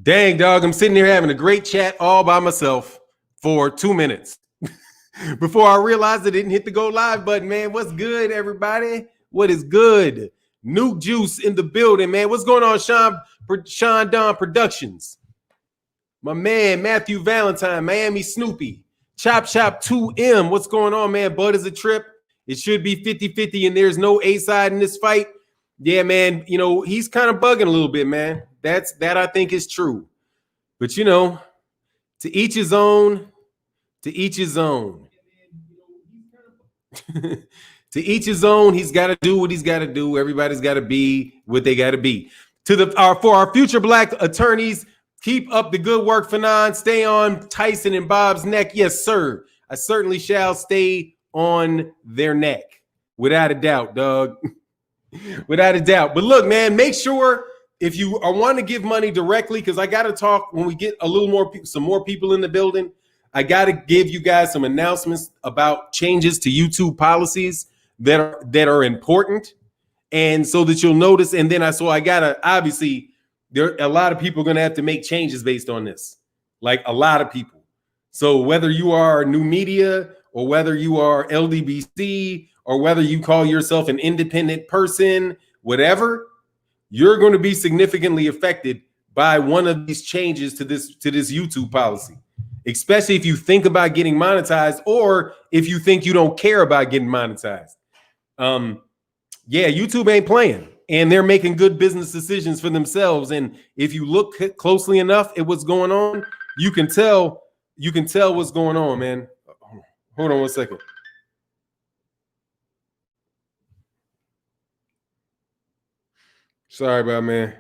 Dang, dog, I'm sitting here having a great chat all by myself for 2 minutes before I realized I didn't hit the go live button, man. What's good, everybody? What is good? Nuke Juice in the building, man. What's going on, Sean Don Productions? My man, Matthew Valentine, Miami Snoopy, Chop 2M. What's going on, man? Bud is a trip. It should be 50-50, and there's no A side in this fight. Yeah, man, you know, he's kind of bugging a little bit, man. That I think is true. But, you know, to each his own, to each his own. To each his own. He's got to do what he's got to do. Everybody's got to be what they got to be. For our future black attorneys, keep up the good work, Fannon. Stay on Tyson and Bob's neck. Yes, sir. I certainly shall stay on their neck. Without a doubt, dog. Without a doubt. But look, man, make sure if you want to give money directly, because I got to talk when we get a little more, some more people in the building. I got to give you guys some announcements about changes to YouTube policies that are important, and so that you'll notice. And then I gotta, obviously there are a lot of people going to have to make changes based on this, like a lot of people. So whether you are New Media or whether you are LDBC or whether you call yourself an independent person, whatever, you're going to be significantly affected by one of these changes to this YouTube policy, especially if you think about getting monetized or if you think you don't care about getting monetized. Yeah, YouTube ain't playing, and they're making good business decisions for themselves. And if you look closely enough at what's going on, you can tell what's going on, man. Hold on one second. Sorry about, man.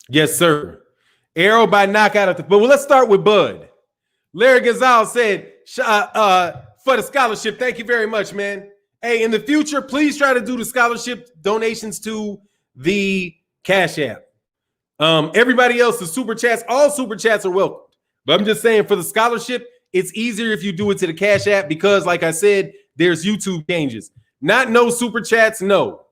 Yes, sir. Errol by knockout at the. But let's start with Bud. Larry Gonzalez said, for the scholarship, thank you very much, man. Hey, in the future, please try to do the scholarship donations to the Cash App. Everybody else, the super chats, all super chats are welcome. But I'm just saying, for the scholarship, it's easier if you do it to the Cash App because, like I said, there's YouTube changes. Not no super chats. No.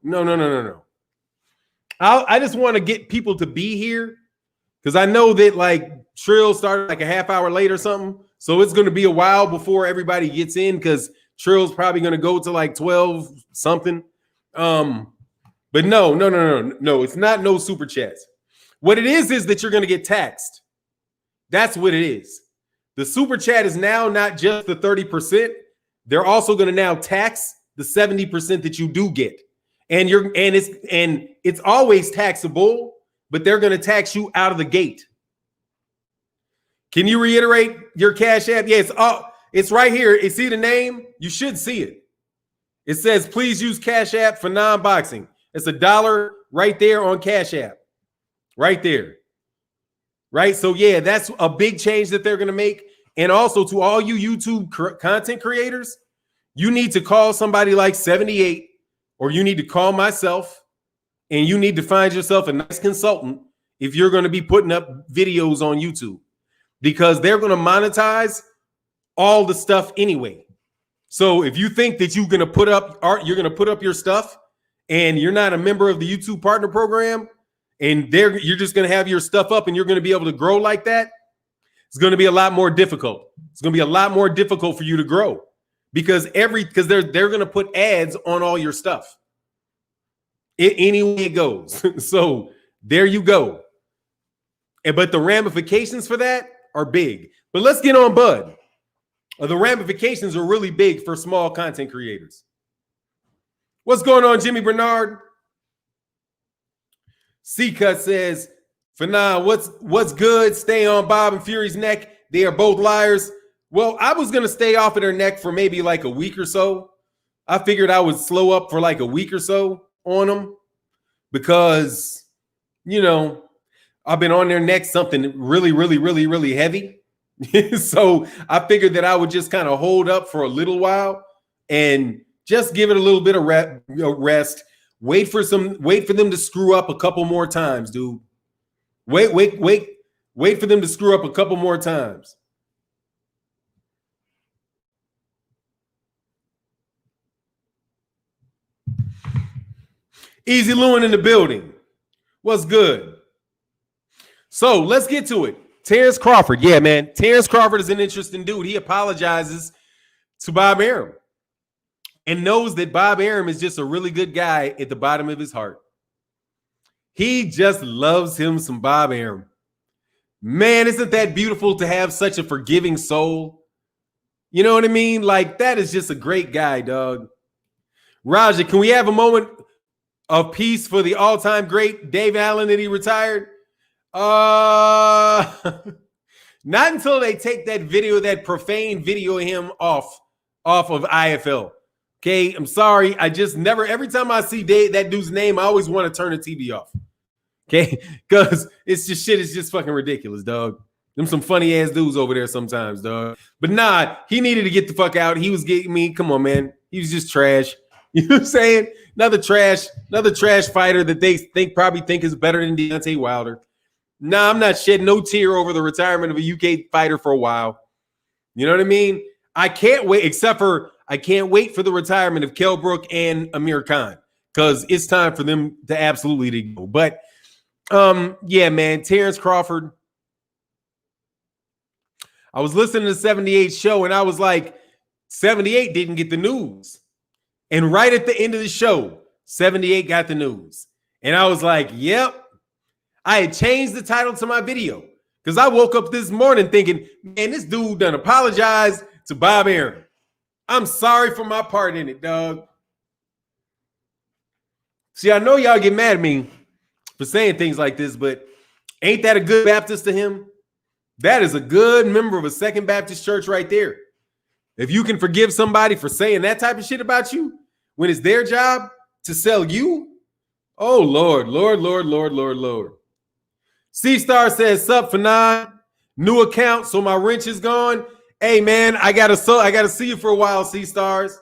I just want to get people to be here because I know that like Trill started like a half hour late or something. So it's going to be a while before everybody gets in because Trill's probably going to go to like 12 something. But no. It's not no super chats. What it is that you're going to get taxed. That's what it is. The super chat is now not just the 30%. They're also going to now tax the 70% that you do get. And it's always taxable, but they're going to tax you out of the gate. Can you reiterate your Cash App? Yeah, it's right here. You see the name? You should see it. It says, please use Cash App for non-boxing. It's $1 right there on Cash App. Right there. Right? So, yeah, that's a big change that they're going to make. And also to all you YouTube content creators, you need to call somebody like 78, or you need to call myself, and you need to find yourself a nice consultant if you're going to be putting up videos on YouTube, because they're going to monetize all the stuff anyway. So if you think that you're going to put up art, you're going to put up your stuff, and you're not a member of the YouTube Partner Program, and you're just going to have your stuff up and you're going to be able to grow like that, it's going to be a lot more difficult. It's going to be a lot more difficult for you to grow because they're going to put ads on all your stuff. Any way it goes. So there you go. But the ramifications for that are big. But let's get on Bud. The ramifications are really big for small content creators. What's going on, Jimmy Bernard? C-Cut says, Fannon, what's good? Stay on Bob and Fury's neck. They are both liars. Well, I was going to stay off of their neck for maybe like a week or so. I figured I would slow up for like a week or so on them because, you know, I've been on their neck something really, really, really, really heavy. So I figured that I would just kind of hold up for a little while and just give it a little bit of rest. Wait for them to screw up a couple more times, dude. Wait for them to screw up a couple more times. Easy Lewin in the building. What's good? So let's get to it. Terrence Crawford. Yeah, man. Terrence Crawford is an interesting dude. He apologizes to Bob Arum and knows that Bob Arum is just a really good guy at the bottom of his heart. He just loves him some Bob Arum. Man, isn't that beautiful to have such a forgiving soul? You know what I mean? Like, that is just a great guy, dog. Raja, can we have a moment of peace for the all-time great Dave Allen that he retired? Not until they take that video, that profane video of him off of IFL. Okay, I'm sorry. I just never, every time I see that dude's name, I always want to turn the TV off. Okay, because it's just shit is just fucking ridiculous, dog. Them some funny ass dudes over there sometimes, dog. But nah, he needed to get the fuck out. He was getting me. Come on, man. He was just trash. You know what I'm saying? Another trash fighter that they probably think is better than Deontay Wilder. Nah, I'm not shedding no tear over the retirement of a UK fighter for a while. You know what I mean? I can't wait, except for I can't wait for the retirement of Kell Brook and Amir Khan, because it's time for them to absolutely go. But yeah, man, Terrence Crawford. I was listening to the 78 show and I was like, 78 didn't get the news. And right at the end of the show, 78 got the news. And I was like, yep. I had changed the title to my video because I woke up this morning thinking, man, this dude done apologized to Bob Arum. I'm sorry for my part in it, dog. See, I know y'all get mad at me for saying things like this, but ain't that a good Baptist to him? That is a good member of a Second Baptist church right there. If you can forgive somebody for saying that type of shit about you when it's their job to sell you, oh, Lord, Lord, Lord, Lord, Lord, Lord. C-Star says, sup, Fannon? New account, so my wrench is gone. Hey, man, I gotta see you for a while, C-Stars.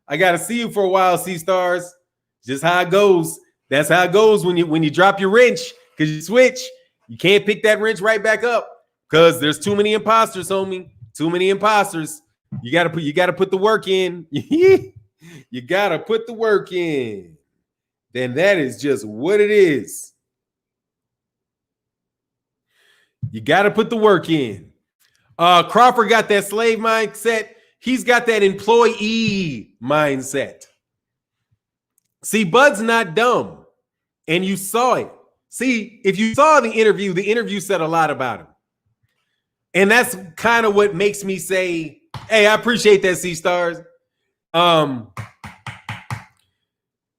I gotta see you for a while, C-Stars. Just how it goes. That's how it goes when you drop your wrench because you switch. You can't pick that wrench right back up because there's too many imposters, homie. Too many imposters. You gotta put the work in. You gotta put the work in. Then that is just what it is. You gotta put the work in. Crawford got that slave mindset. He's got that employee mindset. See, Bud's not dumb, and you saw it. See, if you saw the interview said a lot about him. And that's kind of what makes me say, hey, I appreciate that, C-Stars.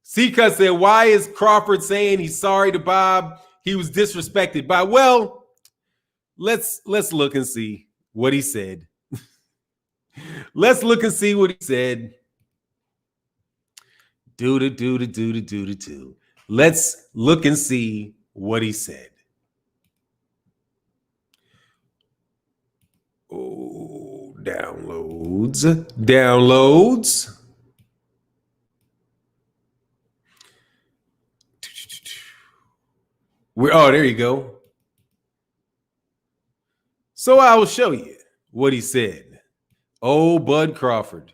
C-Cut said, why is Crawford saying he's sorry to Bob? He was disrespected by, well, let's look and see what he said. Let's look and see what he said. Let's look and see what he said. Oh, downloads. Oh, there you go. So I will show you what he said. Oh, Bud Crawford.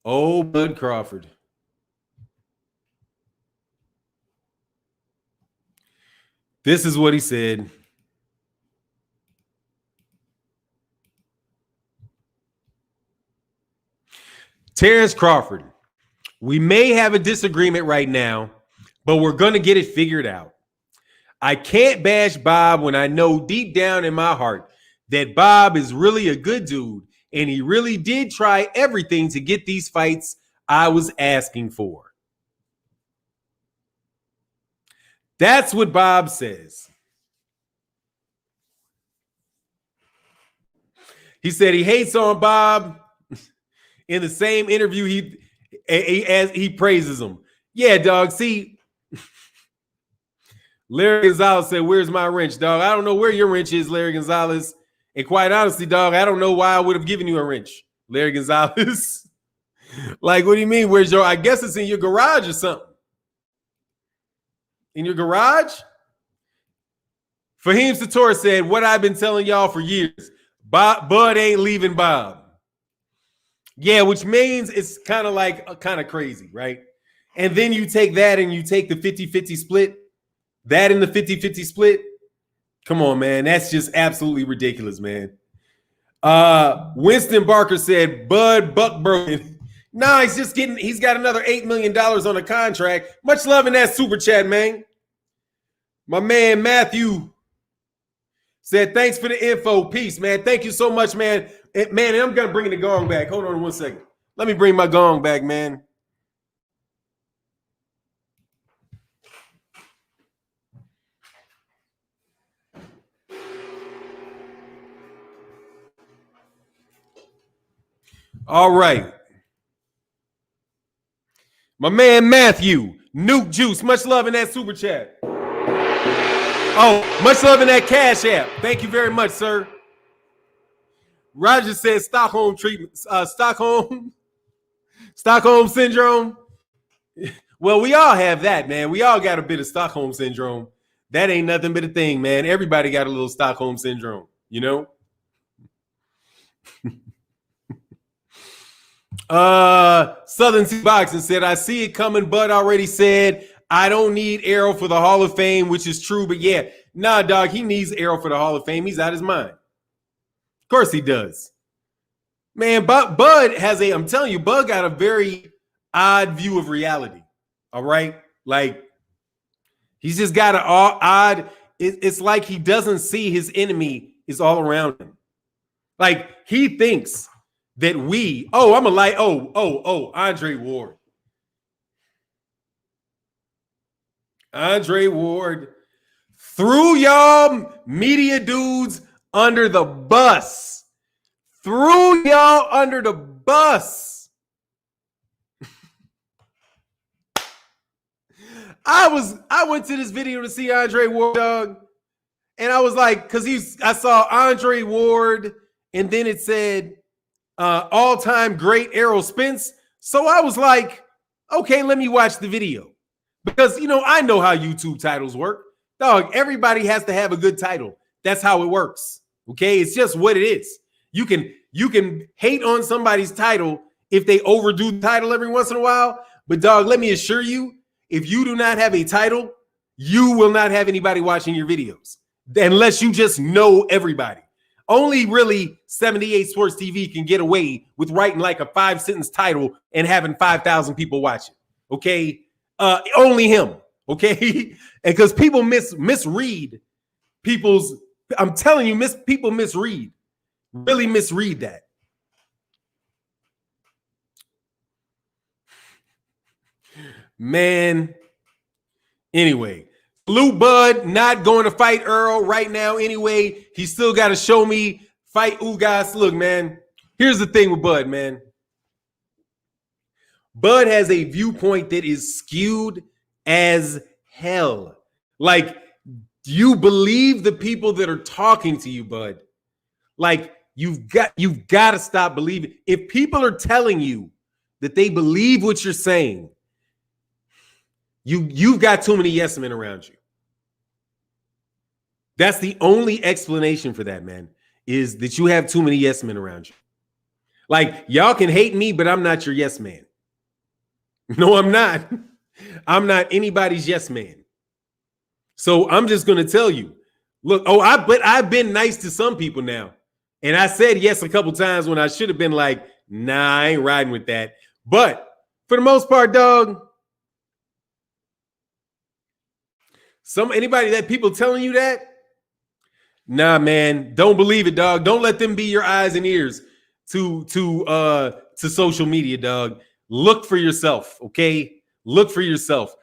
Oh, Bud Crawford. This is what he said. Terrence Crawford, we may have a disagreement right now, but we're going to get it figured out. I can't bash Bob when I know deep down in my heart that Bob is really a good dude and he really did try everything to get these fights I was asking for. That's what Bob says. He said he hates on Bob. In the same interview, he praises him. Yeah, dog. See, Larry Gonzalez said, where's my wrench, dog? I don't know where your wrench is, Larry Gonzalez. And quite honestly, dog, I don't know why I would have given you a wrench, Larry Gonzalez. Like, what do you mean? Where's your, I guess it's in your garage or something. In your garage? Fahim Sator said, what I've been telling y'all for years, Bud ain't leaving Bob. Yeah, which means it's kind of like kind of crazy, right? And then you take that and you take the 50-50 split, that in the 50-50 split. Come on, man. That's just absolutely ridiculous, man. Winston Barker said, Bud Buck broken. Nah, he's got another $8 million on a contract. Much love in that super chat, man. My man Matthew said, thanks for the info. Peace, man. Thank you so much, man. Man, I'm going to bring the gong back. Hold on 1 second. Let me bring my gong back, man. All right. My man Matthew, Nuke Juice, much love in that super chat. Oh, much love in that Cash App. Thank you very much, sir. Roger says Stockholm treatment, Stockholm syndrome. Well, we all have that, man. We all got a bit of Stockholm syndrome. That ain't nothing but a thing, man. Everybody got a little Stockholm syndrome, you know? Southern Sea Boxing said, I see it coming. Bud already said, I don't need Errol for the Hall of Fame, which is true. But yeah, nah, dog, he needs Errol for the Hall of Fame. He's out his mind. Of course he does. Man, Bud has I'm telling you, Bud got a very odd view of reality. All right? Like, he's just got an odd, it's like he doesn't see his enemy is all around him. Like, he thinks that Andre Ward. Andre Ward threw y'all media dudes under the bus. Threw y'all under the bus. I went to this video to see Andre Ward, dog, and I was like, because I saw Andre Ward, and then it said all-time great Errol Spence. So I was like, okay, let me watch the video. Because, I know how YouTube titles work. Dog, everybody has to have a good title. That's how it works. Okay? It's just what it is. You can hate on somebody's title if they overdo the title every once in a while. But, dog, let me assure you, if you do not have a title, you will not have anybody watching your videos. Unless you just know everybody. Only really 78 Sports TV can get away with writing like a 5-sentence title and having 5,000 people watch it. Okay? Only him. Okay? And because people misread people's, I'm telling you, people misread. Really misread that. Man. Anyway. Blue Bud not going to fight Errol right now anyway. He still got to show me fight Ugas. Look, man, here's the thing with Bud, man. Bud has a viewpoint that is skewed as hell. Like, you believe the people that are talking to you, Bud. Like, you've got to stop believing. If people are telling you that they believe what you're saying, you've got too many yes men around you. That's the only explanation for that, man, is that you have too many yes men around you. Like, y'all can hate me, but I'm not your yes man. No, I'm not. I'm not anybody's yes man. So I'm just going to tell you, look, but I've been nice to some people now. And I said yes a couple times when I should have been like, nah, I ain't riding with that. But for the most part, dog, anybody that people telling you that, nah, man, don't believe it, dog. Don't let them be your eyes and ears to social media, dog. Look for yourself, okay? Look for yourself.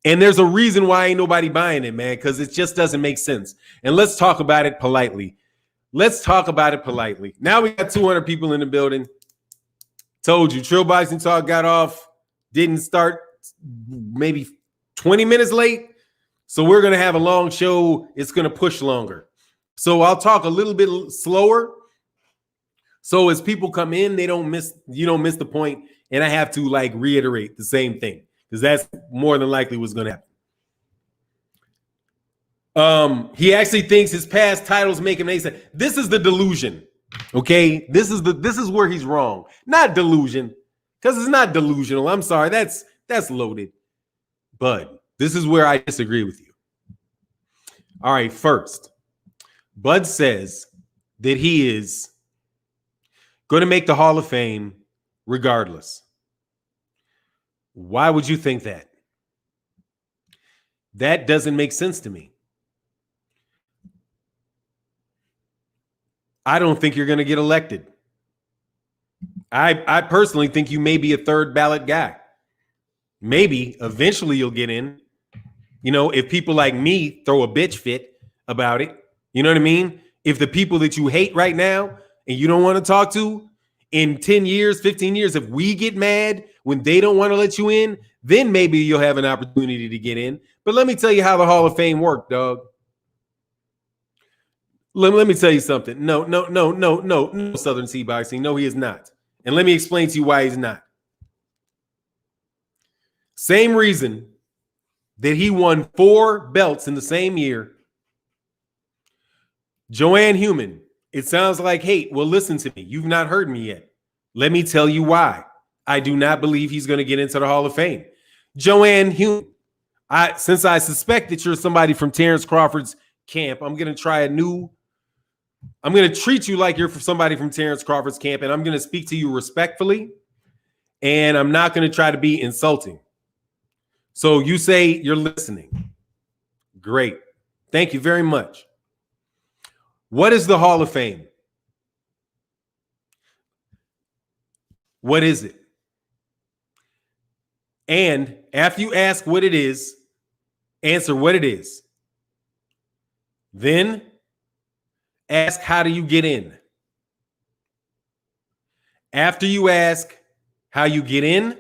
And there's a reason why ain't nobody buying it, man, because it just doesn't make sense. And let's talk about it politely. Now we got 200 people in the building. Told you, Trill Boxing Talk got off, didn't start maybe 20 minutes late. So we're going to have a long show. It's going to push longer. So I'll talk a little bit slower. So as people come in, you don't miss the point. And I have to like reiterate the same thing because that's more than likely what's going to happen. He actually thinks his past titles make him ace. This is the delusion. Okay, this is where he's wrong. Not delusion, because it's not delusional. I'm sorry, that's loaded. Bud, this is where I disagree with you. All right, first, Bud says that he is going to make the Hall of Fame regardless. Why would you think that? That doesn't make sense to me. I don't think you're going to get elected. I personally think you may be a third ballot guy. Maybe eventually you'll get in. You know, if people like me throw a bitch fit about it, you know what I mean? If the people that you hate right now and you don't want to talk to in 10 years, 15 years, if we get mad when they don't want to let you in, then maybe you'll have an opportunity to get in. But let me tell you how the Hall of Fame worked, dog. Let me tell you something. No, Southern Sea Boxing. No, he is not. And let me explain to you why he's not. Same reason that he won 4 belts in the same year. Joanne Human, it sounds like hate. Well, listen to me. You've not heard me yet. Let me tell you why I do not believe he's going to get into the Hall of Fame. Joanne Human, since I suspect that you're somebody from Terrence Crawford's camp, I'm going to treat you like you're somebody from Terrence Crawford's camp, and I'm going to speak to you respectfully, and I'm not going to try to be insulting. So you say you're listening. Great. Thank you very much. What is the Hall of Fame? What is it? And after you ask what it is, answer what it is. Then ask, how do you get in? After you ask how you get in,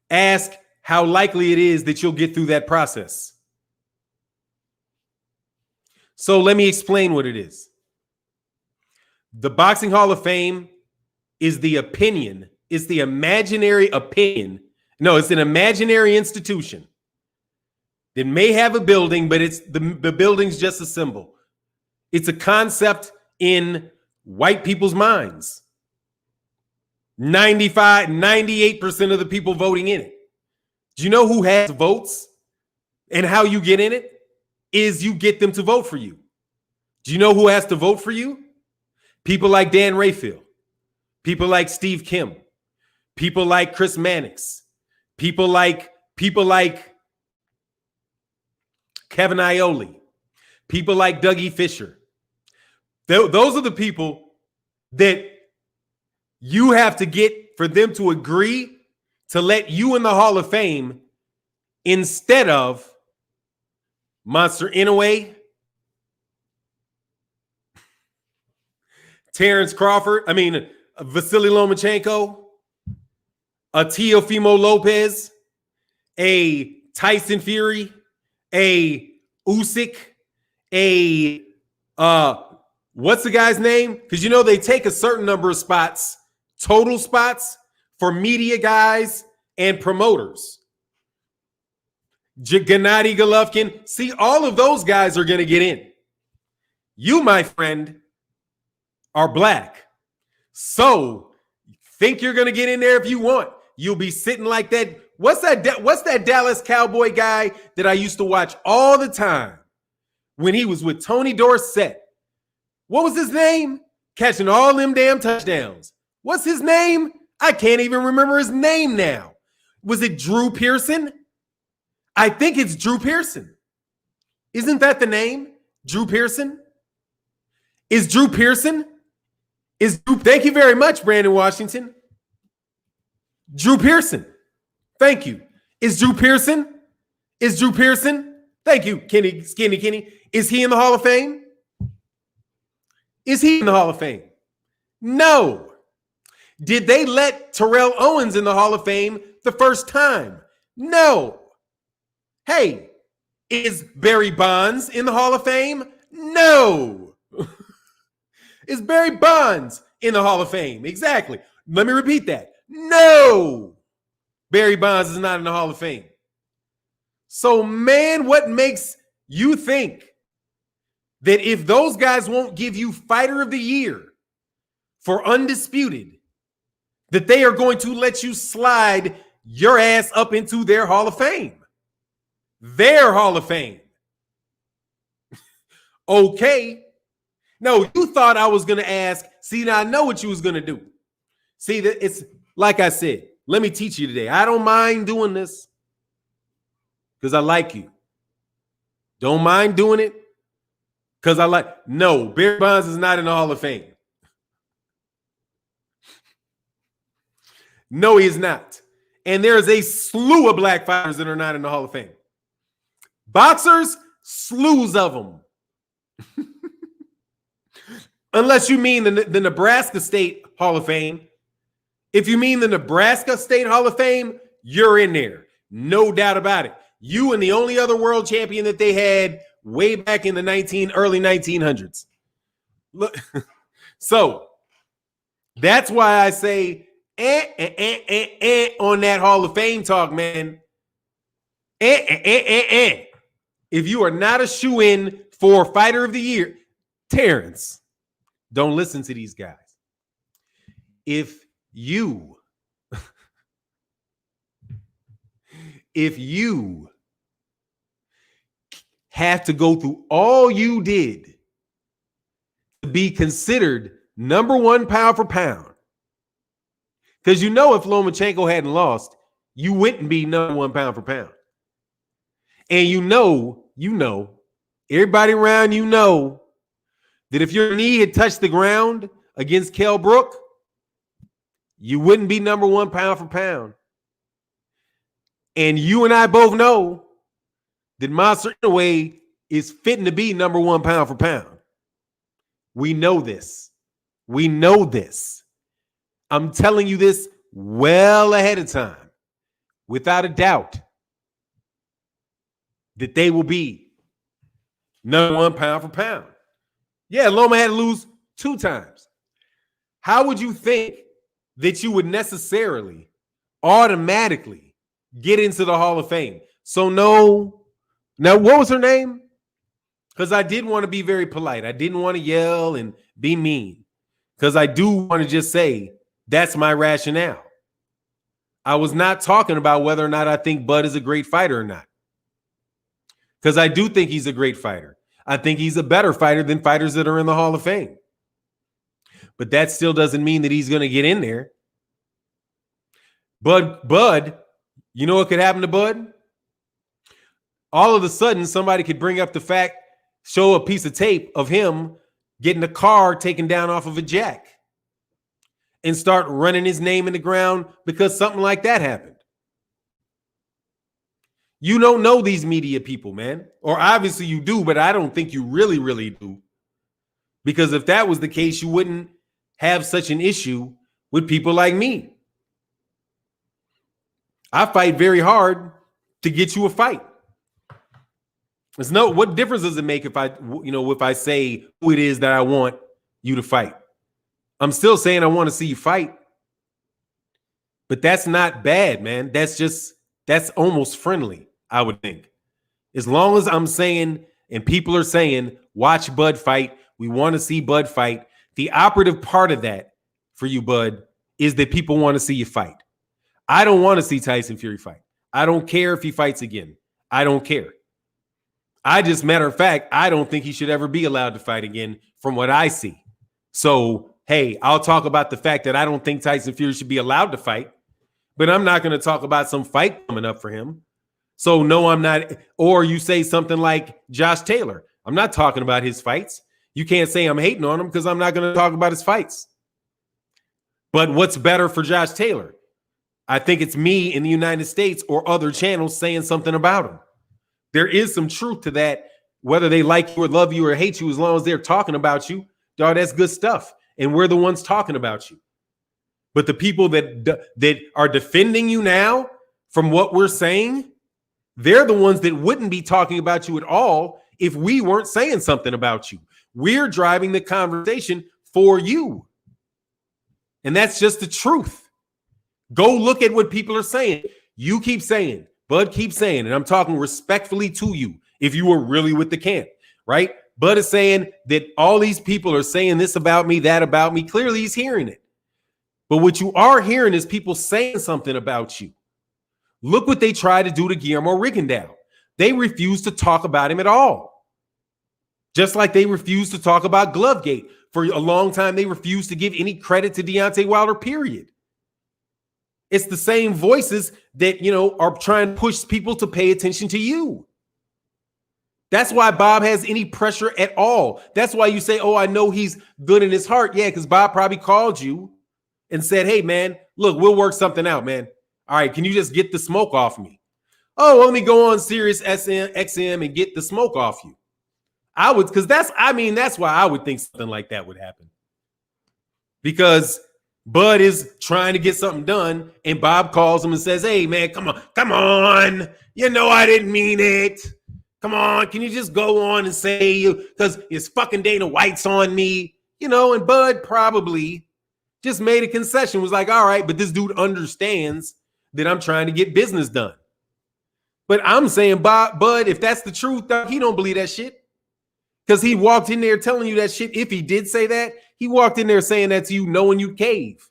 ask how likely it is that you'll get through that process. So let me explain what it is. The Boxing Hall of Fame is the opinion. It's the imaginary opinion. No, it's an imaginary institution that may have a building, but it's the building's just a symbol. It's a concept in white people's minds. 98% of the people voting in it. Do you know who has votes and how you get in it? Is you get them to vote for you. Do you know who has to vote for you? People like Dan Rayfield, people like Steve Kim, people like Chris Mannix, people like Kevin Iole, people like Dougie Fisher. Those are the people that you have to get for them to agree to let you in the Hall of Fame instead of Monster Inoue, Vasily Lomachenko, a Teofimo Lopez, a Tyson Fury, a Usyk, what's the guy's name? Because you know they take a certain number of spots, total spots, for media guys and promoters. Gennady Golovkin. See, all of those guys are going to get in. You, my friend, are black. So think you're going to get in there if you want. You'll be sitting like that. What's that Dallas Cowboy guy that I used to watch all the time when he was with Tony Dorsett? What was his name? Catching all them damn touchdowns. What's his name? I can't even remember his name now. Was it Drew Pearson? I think it's Drew Pearson. Isn't that the name? Drew Pearson? Thank you very much, Brandon Washington. Drew Pearson. Thank you. Is Drew Pearson? Thank you, Kenny. Is he in the Hall of Fame? No. Did they let Terrell Owens in the Hall of Fame the first time? No. Hey, is Barry Bonds in the Hall of Fame? No. Is Barry Bonds in the Hall of Fame? Exactly. Let me repeat that. No. Barry Bonds is not in the Hall of Fame. So, man, what makes you think that if those guys won't give you Fighter of the Year for Undisputed, that they are going to let you slide your ass up into their Hall of Fame. Their Hall of Fame. Okay. No, you thought I was going to ask. See, now I know what you was going to do. See, that it's like I said, let me teach you today. I don't mind doing this because I like you. Don't mind doing it because I like. No, Barry Bonds is not in the Hall of Fame. No, he is not. And there's a slew of black fighters that are not in the Hall of Fame. Boxers, slews of them. Unless you mean the Nebraska State Hall of Fame. If you mean the Nebraska State Hall of Fame, you're in there. No doubt about it. You and the only other world champion that they had way back in the early 1900s. Look, so that's why I say on that Hall of Fame talk, man. If you are not a shoe-in for Fighter of the Year, Terrence, don't listen to these guys. If you have to go through all you did to be considered number one pound for pound, because if Lomachenko hadn't lost, you wouldn't be number one pound for pound. And everybody around that if your knee had touched the ground against Kell Brook, you wouldn't be number one pound for pound. And you and I both know that Monster Inoue is fitting to be number one pound for pound. We know this. We know this. I'm telling you this well ahead of time, without a doubt, that they will be number one pound for pound. Yeah, Loma had to lose 2 times. How would you think that you would necessarily automatically get into the Hall of Fame? So no. Now, what was her name? Because I did want to be very polite. I didn't want to yell and be mean. Because I do want to just say that's my rationale. I was not talking about whether or not I think Bud is a great fighter or not. Because I do think he's a great fighter. I think he's a better fighter than fighters that are in the Hall of Fame. But that still doesn't mean that he's going to get in there. Bud, you know what could happen to Bud? All of a sudden, somebody could bring up the fact, show a piece of tape of him getting a car taken down off of a jack and start running his name in the ground because something like that happened. You don't know these media people, man. Or obviously you do, but I don't think you really, really do. Because if that was the case, you wouldn't have such an issue with people like me. I fight very hard to get you a fight. What difference does it make if I say who it is that I want you to fight? I'm still saying I want to see you fight. But that's not bad, man. That's almost friendly, I would think. As long as I'm saying, and people are saying, watch Bud fight, we want to see Bud fight. The operative part of that for you, Bud, is that people want to see you fight. I don't want to see Tyson Fury fight. I don't care if he fights again. I don't care. Matter of fact, I don't think he should ever be allowed to fight again from what I see. So, hey, I'll talk about the fact that I don't think Tyson Fury should be allowed to fight, but I'm not going to talk about some fight coming up for him. So, no, I'm not. Or you say something like Josh Taylor. I'm not talking about his fights. You can't say I'm hating on him because I'm not going to talk about his fights. But what's better for Josh Taylor? I think it's me in the United States or other channels saying something about him. There is some truth to that, whether they like you or love you or hate you, as long as they're talking about you, dog, that's good stuff. And we're the ones talking about you. But the people that are defending you now from what we're saying, they're the ones that wouldn't be talking about you at all if we weren't saying something about you. We're driving the conversation for you. And that's just the truth. Go look at what people are saying. You keep saying, Bud keeps saying, and I'm talking respectfully to you if you were really with the camp, right? Bud is saying that all these people are saying this about me, that about me. Clearly, he's hearing it. But what you are hearing is people saying something about you. Look what they tried to do to Guillermo Rigondeaux. They refused to talk about him at all. Just like they refused to talk about Glovegate. For a long time, they refused to give any credit to Deontay Wilder, period. It's the same voices that, are trying to push people to pay attention to you. That's why Bob has any pressure at all. That's why you say, oh, I know he's good in his heart. Yeah, because Bob probably called you and said, hey, man, look, we'll work something out, man. All right, can you just get the smoke off me? Oh, let me go on Sirius XM and get the smoke off you. I would, because that's why I would think something like that would happen. Because Bud is trying to get something done, and Bob calls him and says, hey, man, come on. You know I didn't mean it. Come on, can you just go on and say you, because it's fucking Dana White's on me, and Bud probably just made a concession, was like, all right, but this dude understands that I'm trying to get business done. But I'm saying, Bud, if that's the truth, he don't believe that shit. Because he walked in there telling you that shit. If he did say that, he walked in there saying that to you, knowing you cave.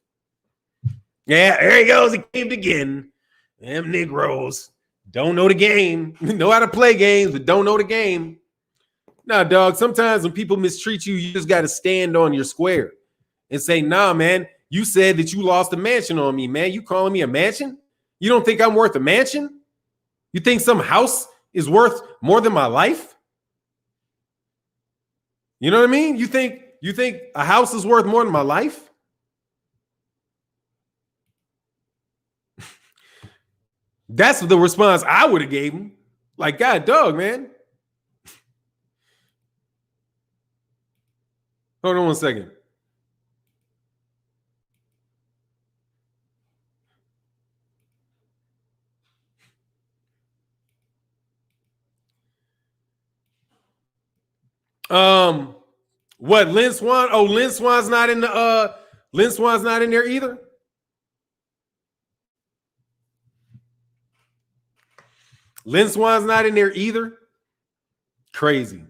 Yeah, there he goes. He caved again. Them Negroes don't know the game. Know how to play games, but don't know the game. Nah, dog, sometimes when people mistreat you, you just got to stand on your square and say, nah, man, you said that you lost a mansion on me, man. You calling me a mansion? You don't think I'm worth a mansion? You think some house is worth more than my life? You know what I mean? You think a house is worth more than my life? That's the response I would have gave him. Like, God, dog, man. Hold on one second. What, Lynn Swann? Oh, Lynn Swann's not in the Lynn Swann's not in there either. Lynn Swann's not in there either. Crazy.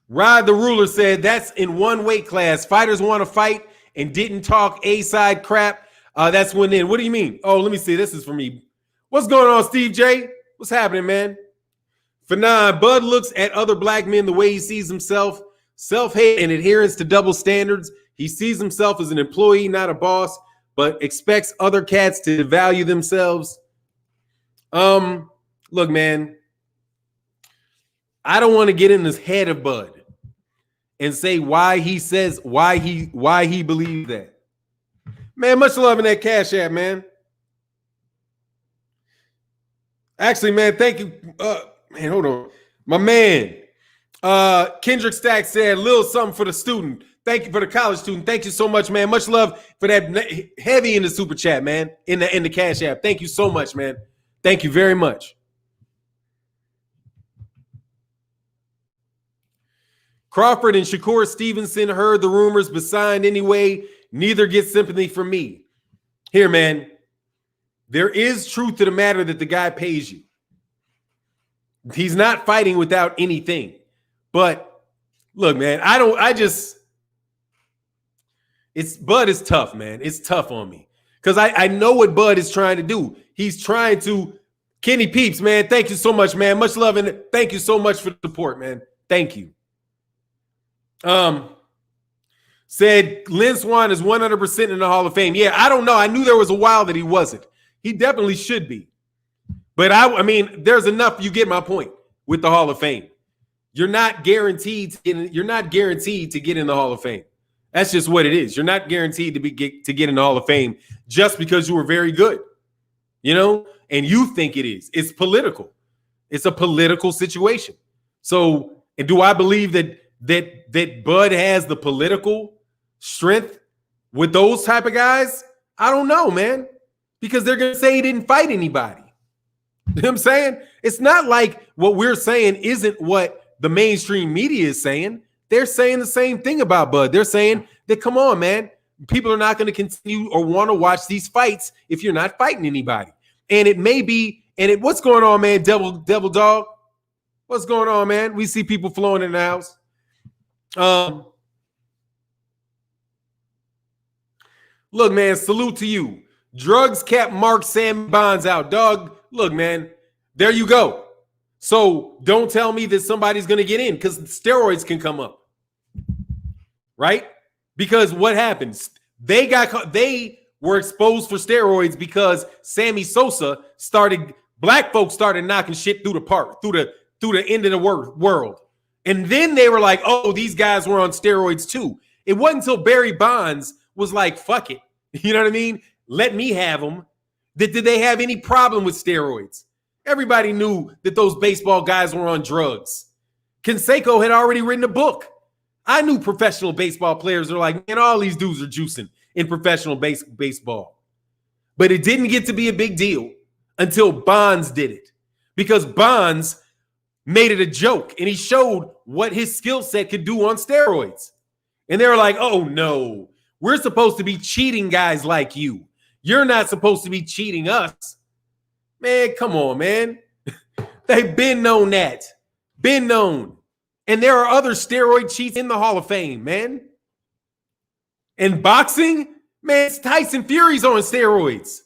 Rod the Ruler said that's in one weight class. Fighters want to fight and didn't talk A-side crap. That's when in. What do you mean? Oh, let me see. This is for me. What's going on, Steve J? What's happening, man? Fannon, Bud looks at other black men the way he sees himself. Self-hate and adherence to double standards. He sees himself as an employee, not a boss, but expects other cats to value themselves. Look, man, I don't want to get in the head of Bud and say why he says why he believes that. Man, much love in that Cash App, man. Actually, man, thank you. Man, hold on. My man, Kendrick Stack said, little something for the student. Thank you for the college student. Thank you so much, man. Much love for that heavy in the super chat, man, in the Cash App. Thank you so much, man. Thank you very much. Crawford and Shakur Stevenson heard the rumors but signed anyway. Neither gets sympathy from me. Here, man, there is truth to the matter that the guy pays you. He's not fighting without anything. But look, man, Bud is tough, man. It's tough on me because I know what Bud is trying to do. He's trying to, Kenny Peeps, man, thank you so much, man. Much love and thank you so much for the support, man. Thank you. Said Lynn Swann is 100% in the Hall of Fame. Yeah, I don't know. I knew there was a while that he wasn't. He definitely should be. But I mean, there's enough. You get my point with the Hall of Fame. You're not guaranteed to get in the Hall of Fame. That's just what it is. You're not guaranteed to get in the Hall of Fame just because you were very good, and you think it is. It's political. It's a political situation. So, and do I believe that Bud has the political strength with those type of guys? I don't know, man, because they're going to say he didn't fight anybody. You know what I'm saying? It's not like what we're saying isn't what the mainstream media is saying. They're saying the same thing about Bud. They're saying that, come on, man, people are not going to continue or want to watch these fights if you're not fighting anybody. And it may be, what's going on, man, Devil Dog? What's going on, man? We see people flowing in the house. Look, man, salute to you. Drugs kept Mark Sam Bonds out. Dog, look, man, there you go. So don't tell me that somebody's going to get in because steroids can come up. Right? Because what happens? They were exposed for steroids because Sammy Sosa black folks started knocking shit through the park, through the end of the world. And then they were like, oh, these guys were on steroids too. It wasn't until Barry Bonds was like, fuck it. You know what I mean? Let me have them. Did they have any problem with steroids? Everybody knew that those baseball guys were on drugs. Canseco had already written a book. I knew professional baseball players are like, man, all these dudes are juicing in professional baseball. But it didn't get to be a big deal until Bonds did it. Because Bonds made it a joke and he showed what his skill set could do on steroids. And they were like, oh no, we're supposed to be cheating guys like you. You're not supposed to be cheating us. Man, come on, man. They've been known that. Been known. And there are other steroid cheats in the Hall of Fame, man. And boxing, man, Tyson Fury's on steroids.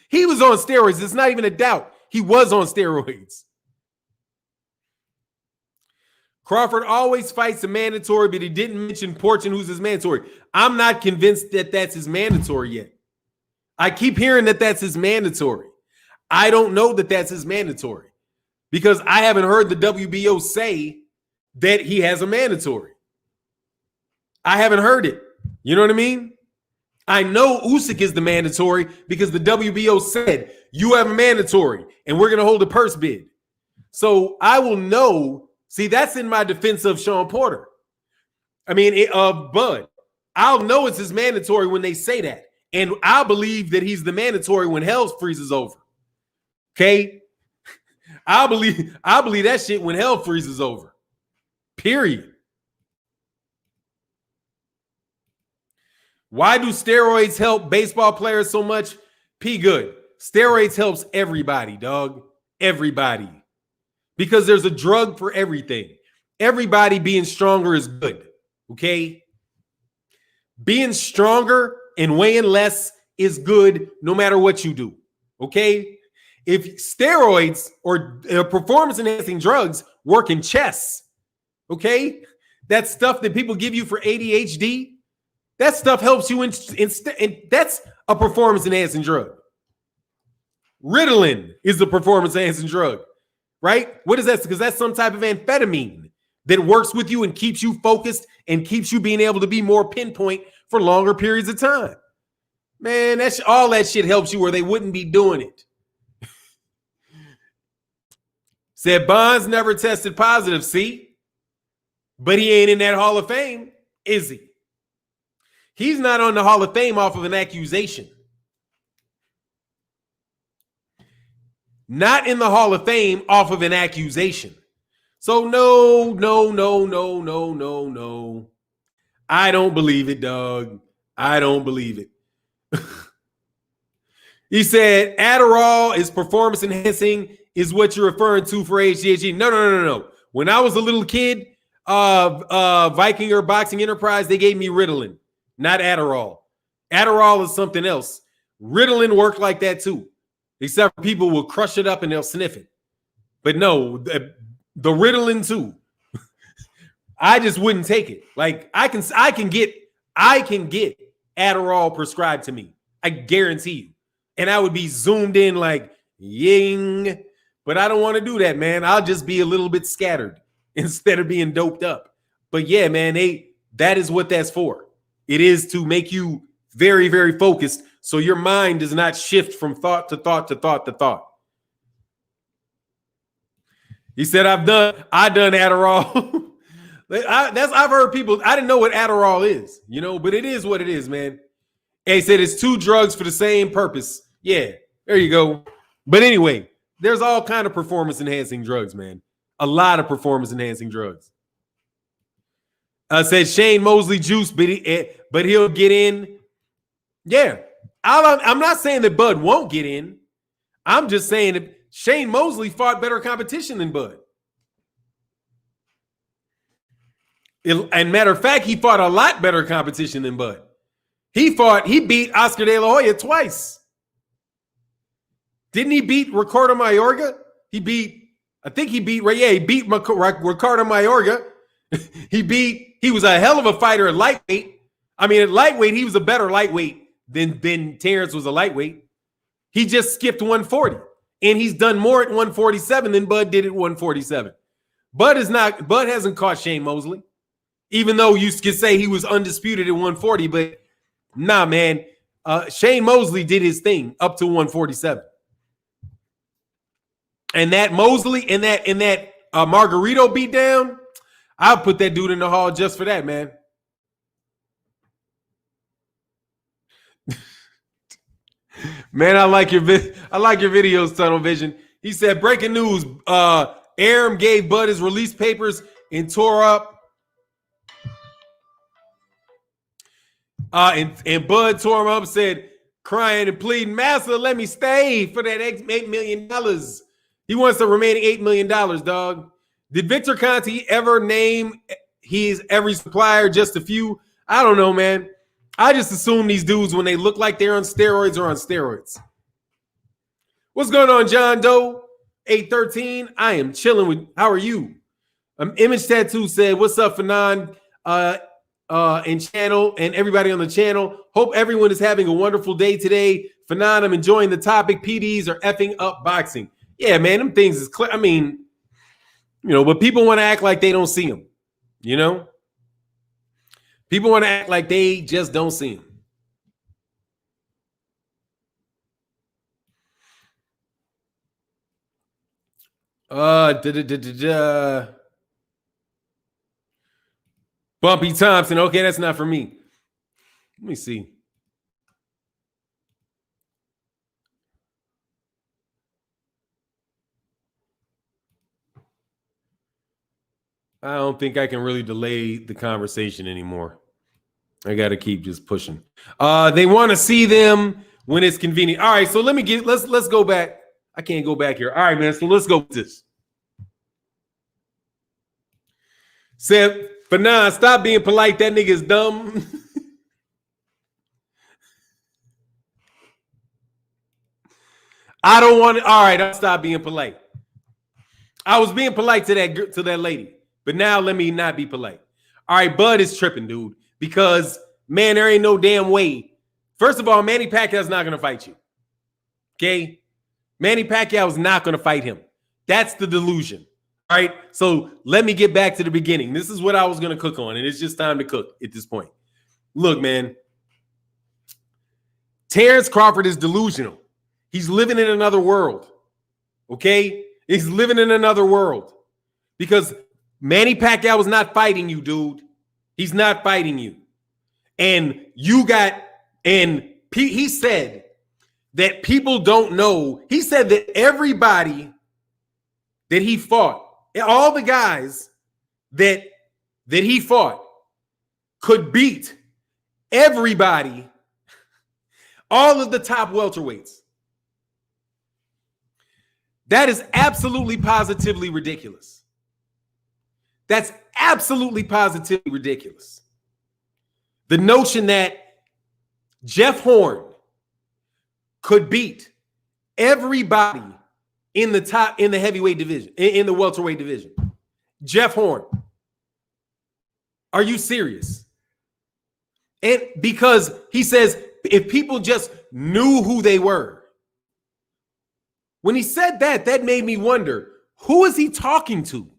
He was on steroids. It's not even a doubt. He was on steroids. Crawford always fights a mandatory, but he didn't mention Porchin, who's his mandatory. I'm not convinced that that's his mandatory yet. I keep hearing that that's his mandatory. I don't know that that's his mandatory because I haven't heard the WBO say that he has a mandatory. I haven't heard it. You know what I mean? I know Usyk is the mandatory because the WBO said you have a mandatory and we're going to hold a purse bid. So I will know. See, that's in my defense of Sean Porter. I mean, Bud. I'll know it's his mandatory when they say that. And I believe that he's the mandatory when hell freezes over. Okay? I believe that shit when hell freezes over. Period. Why do steroids help baseball players so much? P. Good. Steroids helps everybody, dog. Everybody. Because there's a drug for everything. Everybody being stronger is good. Okay? Being stronger and weighing less is good no matter what you do. Okay? If steroids or performance-enhancing drugs work in chess, okay? That stuff that people give you for ADHD, that stuff helps you and that's a performance-enhancing drug. Ritalin is the performance-enhancing drug, right? What is that? Because that's some type of amphetamine that works with you and keeps you focused and keeps you being able to be more pinpoint for longer periods of time. Man, that's all that shit helps you or they wouldn't be doing it. Said Bonds never tested positive, see? But he ain't in that Hall of Fame, is he? He's not on the Hall of Fame off of an accusation. Not in the Hall of Fame off of an accusation. So no. I don't believe it, dog. I don't believe it. He said Adderall is performance enhancing is what you're referring to for HGH. No. When I was a little kid, Viking or Boxing Enterprise, they gave me Ritalin, not Adderall. Adderall is something else. Ritalin worked like that too, except people will crush it up and they'll sniff it. But no, the Ritalin too. I just wouldn't take it. Like I can get Adderall prescribed to me. I guarantee you. And I would be zoomed in like ying. But I don't want to do that, man. I'll just be a little bit scattered instead of being doped up. But yeah, man, that is what that's for. It is to make you very, very focused so your mind does not shift from thought to thought to thought to thought. He said, I've done Adderall. I've heard people, I didn't know what Adderall is, but it is what it is, man. And he said it's two drugs for the same purpose. Yeah, there you go. But anyway, there's all kind of performance-enhancing drugs, man. A lot of performance-enhancing drugs. Said Shane Mosley juice, but he'll get in. Yeah, I'm not saying that Bud won't get in. I'm just saying that Shane Mosley fought better competition than Bud. And matter of fact, he fought a lot better competition than Bud. He beat Oscar De La Hoya twice. Didn't he beat Ricardo Mayorga? He beat Ricardo Mayorga. He was a hell of a fighter at lightweight. I mean, at lightweight, he was a better lightweight than Terrence was a lightweight. He just skipped 140. And he's done more at 147 than Bud did at 147. Bud hasn't caught Shane Mosley. Even though you could say he was undisputed at 140, but nah, man. Shane Mosley did his thing up to 147. And that Mosley and that Margarito beatdown, I'll put that dude in the hall just for that, man. Man, I like your videos, Tunnel Vision. He said, breaking news, Arum gave Bud his release papers and tore up. And Bud tore him up, said, crying and pleading, Master, let me stay for that $8 million. He wants the remaining $8 million, dog. Did Victor Conti ever name his every supplier, just a few? I don't know, man. I just assume these dudes, when they look like they're on steroids, are on steroids. What's going on, John Doe? 813. I am chilling with. How are you? Image Tattoo said, "What's up, Fannon and channel and everybody on the channel? Hope everyone is having a wonderful day today. Fannon, I'm enjoying the topic. PDs are effing up boxing. Yeah, man, them things is clear. I mean, but people want to act like they don't see them. People want to act like they just don't see him. Bumpy Thompson. Okay, that's not for me. Let me see. I don't think I can really delay the conversation anymore. I got to keep just pushing. They want to see them when it's convenient. All right, so let's go back. I can't go back here. All right, man. So let's go with this. Said, Fannon, stop being polite. That nigga is dumb. I don't want it. All right, I'll stop being polite. I was being polite to that lady, but now let me not be polite. All right, Bud is tripping, dude, because, man, there ain't no damn way. First of all, Manny Pacquiao's not going to fight you, okay? Manny Pacquiao's not going to fight him. That's the delusion, all right? So let me get back to the beginning. This is what I was going to cook on, and it's just time to cook at this point. Look, man, Terrence Crawford is delusional. He's living in another world, okay? He's living in another world because Manny Pacquiao is not fighting you, dude. He's not fighting you. And he said that people don't know. He said that everybody that he fought, all the guys that he fought could beat everybody, all of the top welterweights. That is absolutely positively ridiculous. That's absolutely positively ridiculous. The notion that Jeff Horn could beat everybody in the heavyweight division, in the welterweight division. Jeff Horn. Are you serious? And because he says if people just knew who they were. When he said that made me wonder, who is he talking to?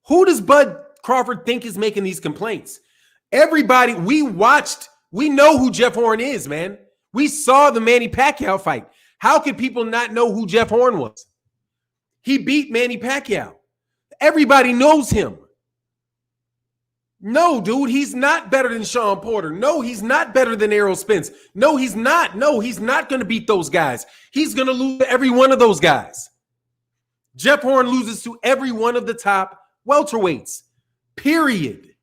Who does Bud Crawford think is making these complaints? Everybody, we know who Jeff Horn is, man. We saw the Manny Pacquiao fight. How could people not know who Jeff Horn was? He beat Manny Pacquiao. Everybody knows him. No, dude, he's not better than Sean Porter. No, he's not better than Errol Spence. No, he's not. No, he's not going to beat those guys. He's going to lose to every one of those guys. Jeff Horn loses to every one of the top welterweights, period.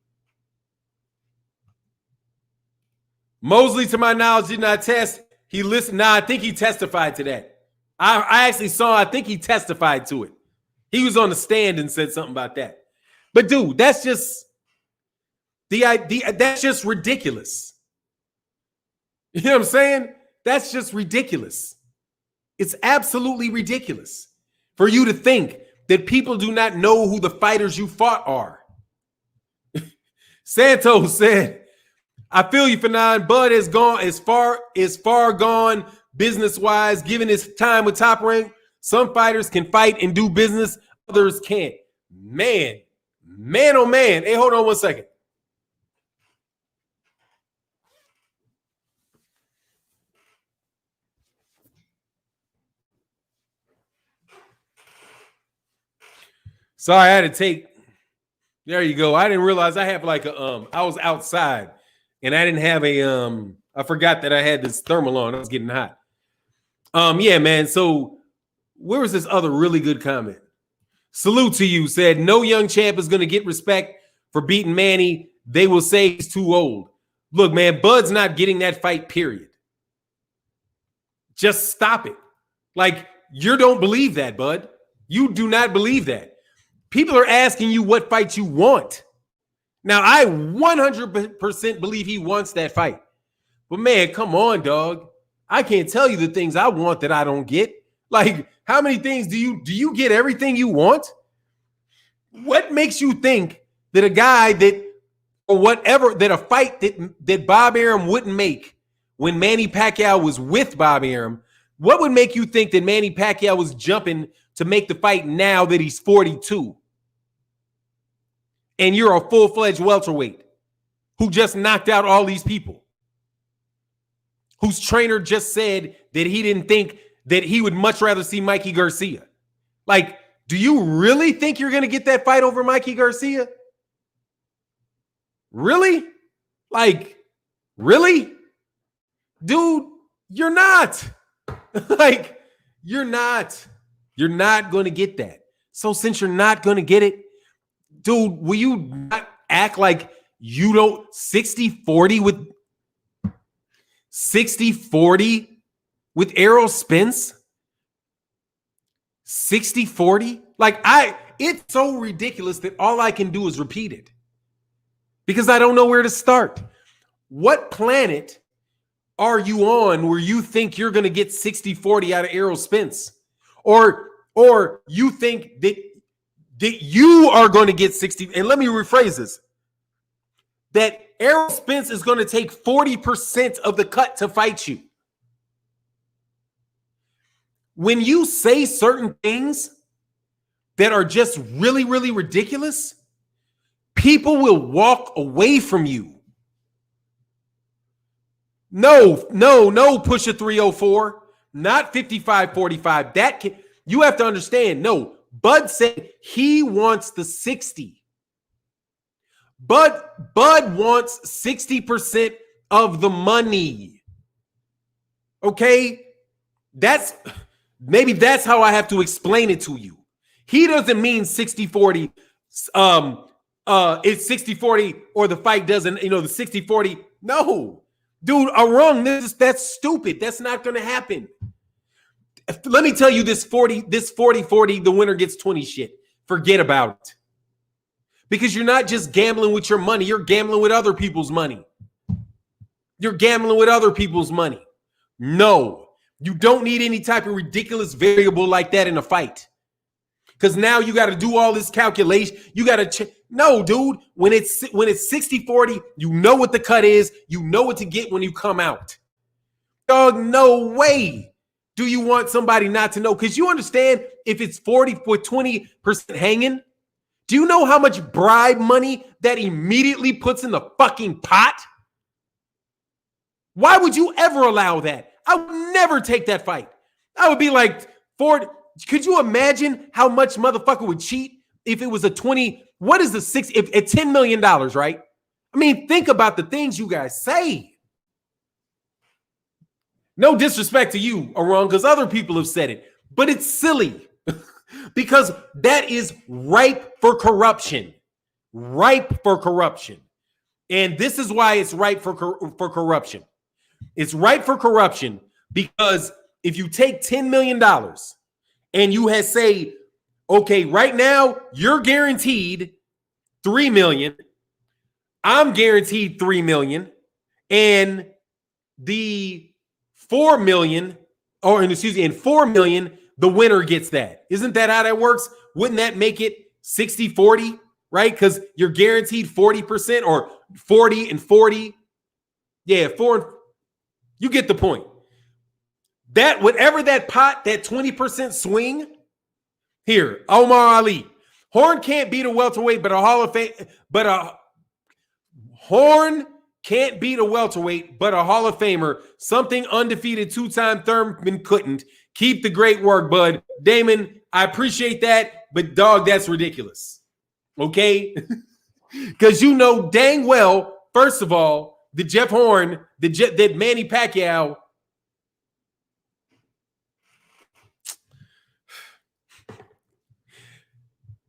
Mosley, to my knowledge, did not test. He listened. Nah, I think he testified to that. I actually saw, I think he testified to it. He was on the stand and said something about that. But dude, that's just the idea. That's just ridiculous. You know what I'm saying? That's just ridiculous. It's absolutely ridiculous for you to think that people do not know who the fighters you fought are. Santos said, I feel you, Fannon. Bud has gone as far gone business-wise, given his time with Top Rank. Some fighters can fight and do business, others can't. Man, oh man. Hey, hold on one second. Sorry, I had to take. There you go. I didn't realize I have like a I was outside and I didn't have a I forgot that I had this thermal on. I was getting hot. Yeah, man. So where was this other really good comment? Salute to you. Said no young champ is gonna get respect for beating Manny. They will say he's too old. Look, man, Bud's not getting that fight, period. Just stop it. Like, you don't believe that, Bud. You do not believe that. People are asking you what fight you want. Now, I 100% believe he wants that fight. But, man, come on, dog. I can't tell you the things I want that I don't get. Like, how many things do you get everything you want? What makes you think that a guy that, or whatever, that a fight that Bob Arum wouldn't make when Manny Pacquiao was with Bob Arum, what would make you think that Manny Pacquiao was jumping to make the fight now that he's 42? And you're a full-fledged welterweight who just knocked out all these people, whose trainer just said that he didn't think that he would much rather see Mikey Garcia. Like, do you really think you're going to get that fight over Mikey Garcia? Really? Like, really? Dude, you're not. Like, you're not. You're not going to get that. So since you're not going to get it, dude, will you not act like you don't 60-40 with 60-40 with Errol Spence? 60-40? Like, it's so ridiculous that all I can do is repeat it because I don't know where to start. What planet are you on where you think you're going to get 60-40 out of Errol Spence? Or you think that you are going to get 60, and let me rephrase this, that Errol Spence is going to take 40% of the cut to fight you. When you say certain things that are just really, really ridiculous, people will walk away from you. No, Pusha 304, not 55-45. That you have to understand. No, Bud said he wants the 60. Bud wants 60% of the money. Okay? Maybe that's how I have to explain it to you. He doesn't mean 60-40. It's 60-40 or the fight doesn't, the 60-40. No. Dude, Arum, that's stupid. That's not going to happen. Let me tell you this 40-40, the winner gets 20 shit. Forget about it. Because you're not just gambling with your money, you're gambling with other people's money. You're gambling with other people's money. No, you don't need any type of ridiculous variable like that in a fight. Because now you got to do all this calculation. You got to no, dude. When it's 60-40, you know what the cut is. You know what to get when you come out. Dog, no way do you want somebody not to know. Because you understand if it's 40 with 20% hanging, do you know how much bribe money that immediately puts in the fucking pot? Why would you ever allow that? I would never take that fight. I would be like, Ford, could you imagine how much motherfucker would cheat if it was a 20? What is the six? If at $10 million, right? I mean, think about the things you guys say. No disrespect to you, Arum, because other people have said it, but it's silly because that is ripe for corruption. Ripe for corruption. And this is why it's ripe for corruption. It's ripe for corruption because if you take $10 million and you say, okay, right now you're guaranteed $3 million. I'm guaranteed $3 million. And the $4 million, and $4 million, the winner gets that. Isn't that how that works? Wouldn't that make it 60-40, right? Because you're guaranteed 40% or 40 and 40. Yeah, you get the point. That whatever that pot, that 20% swing, here, Omar Ali. Horn can't beat a welterweight, but a Hall of Fame, Horn can't beat a welterweight, but a Hall of Famer. Something undefeated two-time Thurman couldn't. Keep the great work, bud. Damon, I appreciate that, but dog, that's ridiculous. Okay? Because you know dang well, first of all, the Jeff Horn, that Manny Pacquiao.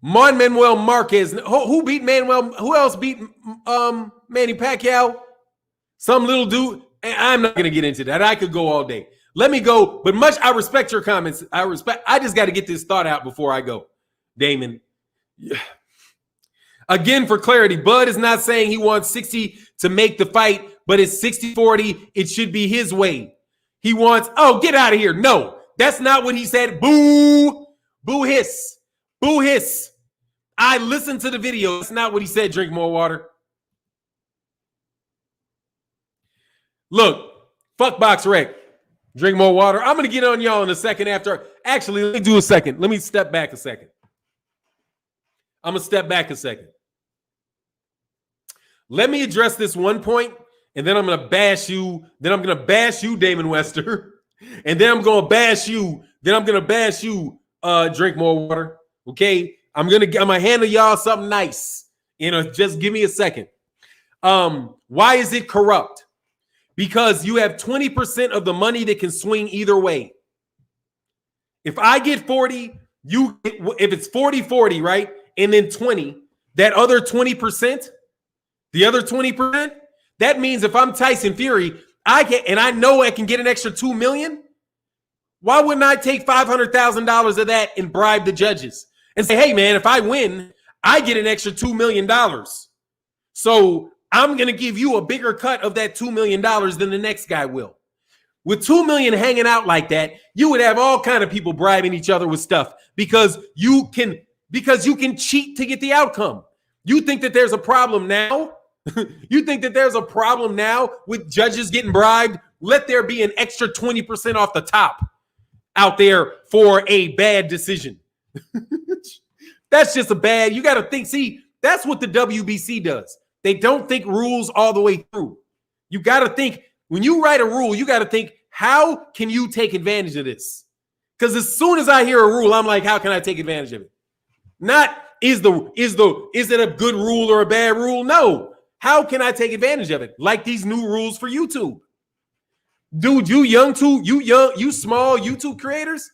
Manuel Marquez. Who beat Manuel? Who else beat Manny Pacquiao? Some little dude. I'm not going to get into that. I could go all day. Let me go. But I respect your comments. I just got to get this thought out before I go. Damon. Again, for clarity, Bud is not saying he wants 60 to make the fight, but it's 60-40. It should be his way. He wants, get out of here. No, that's not what he said. Boo. Boo hiss. Boo hiss. I listened to the video. That's not what he said. Drink more water. Look, fuck Box Rec. Drink more water. I'm going to get on y'all in a second after. Actually, let me do a second. Let me step back a second. I'm going to step back a second. Let me address this one point, and then I'm going to bash you. Then I'm going to bash you, Damon Wester. And then I'm going to bash you. Then I'm going to bash you, Drink More Water. Okay? I'm gonna handle y'all something nice. Just give me a second. Why is it corrupt? Because you have 20% of the money that can swing either way. If I get 40, if it's 40-40, right? And then 20, that other 20%, the other 20%, that means if I'm Tyson Fury, I know I can get an extra $2 million. Why wouldn't I take $500,000 of that and bribe the judges? And say, hey, man, if I win, I get an extra $2 million. So I'm going to give you a bigger cut of that $2 million than the next guy will. With $2 million hanging out like that, you would have all kind of people bribing each other with stuff because you can cheat to get the outcome. You think that there's a problem now? You think that there's a problem now with judges getting bribed? Let there be an extra 20% off the top out there for a bad decision. That's just you got to think. See, that's what the WBC does. They don't think rules all the way through. You got to think when you write a rule, you got to think, how can you take advantage of this? Because as soon as I hear a rule, I'm like, how can I take advantage of it? Not is it a good rule or a bad rule? No. How can I take advantage of it? Like these new rules for YouTube. Dude, you small YouTube creators,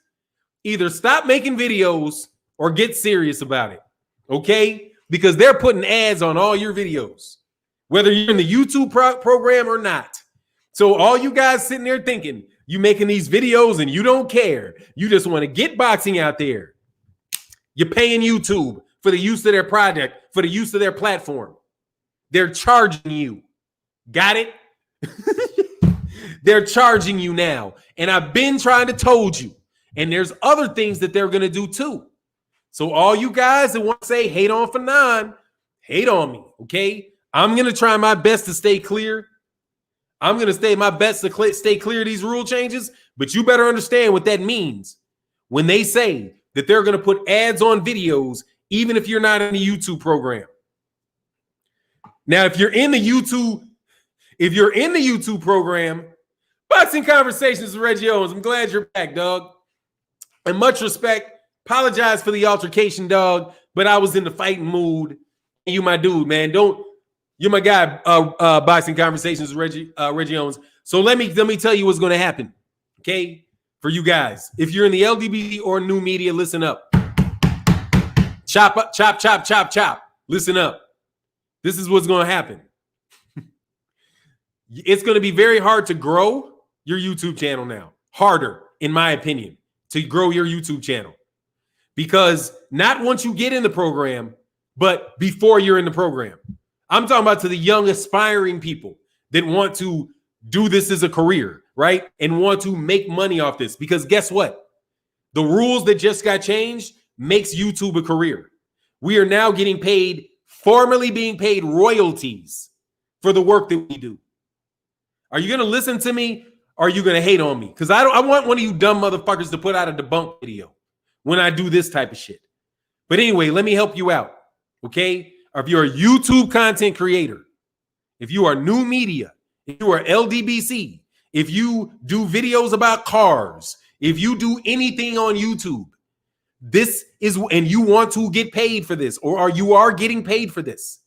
either stop making videos or get serious about it, okay? Because they're putting ads on all your videos, whether you're in the YouTube program or not. So all you guys sitting there thinking, you making these videos and you don't care. You just want to get boxing out there. You're paying YouTube for the use of their product, for the use of their platform. They're charging you. Got it? They're charging you now. And I've been trying to told you. And there's other things that they're going to do too. So all you guys that want to say hate on Fannon, hate on me, okay? I'm going to try my best to stay clear. I'm going to stay my best to stay clear of these rule changes, but you better understand what that means when they say that they're going to put ads on videos even if you're not in the YouTube program. Now, if you're in the YouTube program, Boxing Conversations with Reggie Owens, I'm glad you're back, dog. And much respect. Apologize for the altercation, dog, but I was in the fighting mood. You my dude, man. You're my guy, Boxing Conversations with Reggie Owens. So let me tell you what's going to happen, okay, for you guys. If you're in the LDBC or New Media, listen up. Chop up, chop, chop, chop, chop. Listen up. This is what's going to happen. It's going to be very hard to grow your YouTube channel now. Harder, in my opinion, to grow your YouTube channel. Because not once you get in the program but before you're in the program. I'm talking about to the young aspiring people that want to do this as a career, right? And want to make money off this. Because guess what? The rules that just got changed makes YouTube a career. We are now getting paid, formerly being paid royalties for the work that we do. Are you going to listen to me or are you going to hate on me? Because I want one of you dumb motherfuckers to put out a debunk video when I do this type of shit. But anyway, let me help you out, okay? Or if you're a YouTube content creator, if you are new media, if you are LDBC, if you do videos about cars, if you do anything on YouTube, this is, and you want to get paid for this, or you are getting paid for this,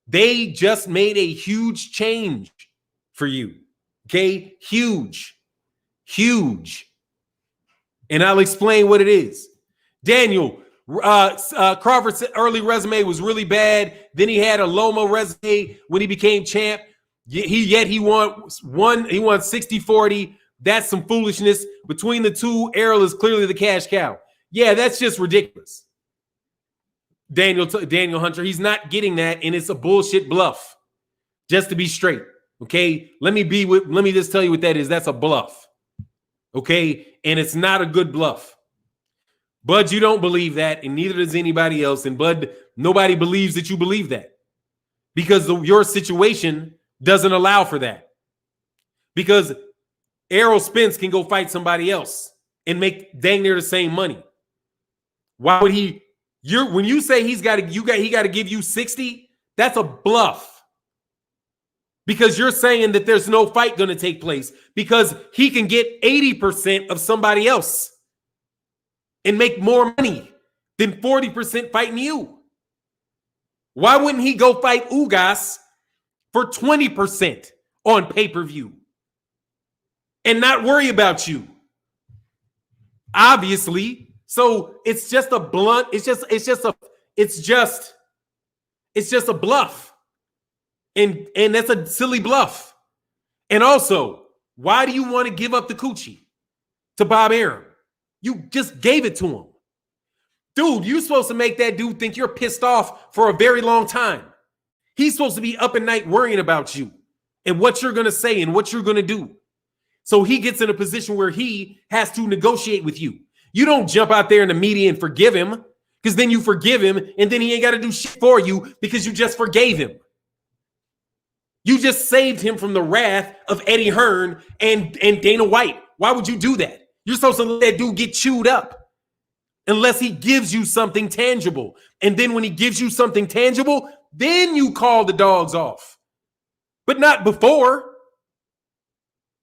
they just made a huge change for you, okay? Huge. And I'll explain what it is. Daniel, Crawford's early resume was really bad. Then he had a Loma resume when he became champ. He won 60-40. That's some foolishness. Between the two, Errol is clearly the cash cow. Yeah, that's just ridiculous. Daniel Hunter, he's not getting that, and it's a bullshit bluff. Just to be straight, okay? Let me just tell you what that is. That's a bluff, okay? And it's not a good bluff. Bud, you don't believe that, and neither does anybody else. And Bud, nobody believes that you believe that because your situation doesn't allow for that. Because Errol Spence can go fight somebody else and make dang near the same money. Why would he? When you say he got to give you 60, that's a bluff. Because you're saying that there's no fight going to take place because he can get 80% of somebody else and make more money than 40% fighting you. Why wouldn't he go fight Ugas for 20% on pay-per-view and not worry about you? Obviously. So it's just a blunt. It's just a bluff. And that's a silly bluff. And also, why do you want to give up the coochie to Bob Arum? You just gave it to him. Dude, you're supposed to make that dude think you're pissed off for a very long time. He's supposed to be up at night worrying about you and what you're going to say and what you're going to do. So he gets in a position where he has to negotiate with you. You don't jump out there in the media and forgive him, because then you forgive him and then he ain't got to do shit for you because you just forgave him. You just saved him from the wrath of Eddie Hearn and Dana White. Why would you do that? You're supposed to let that dude get chewed up unless he gives you something tangible. And then when he gives you something tangible, then you call the dogs off. But not before.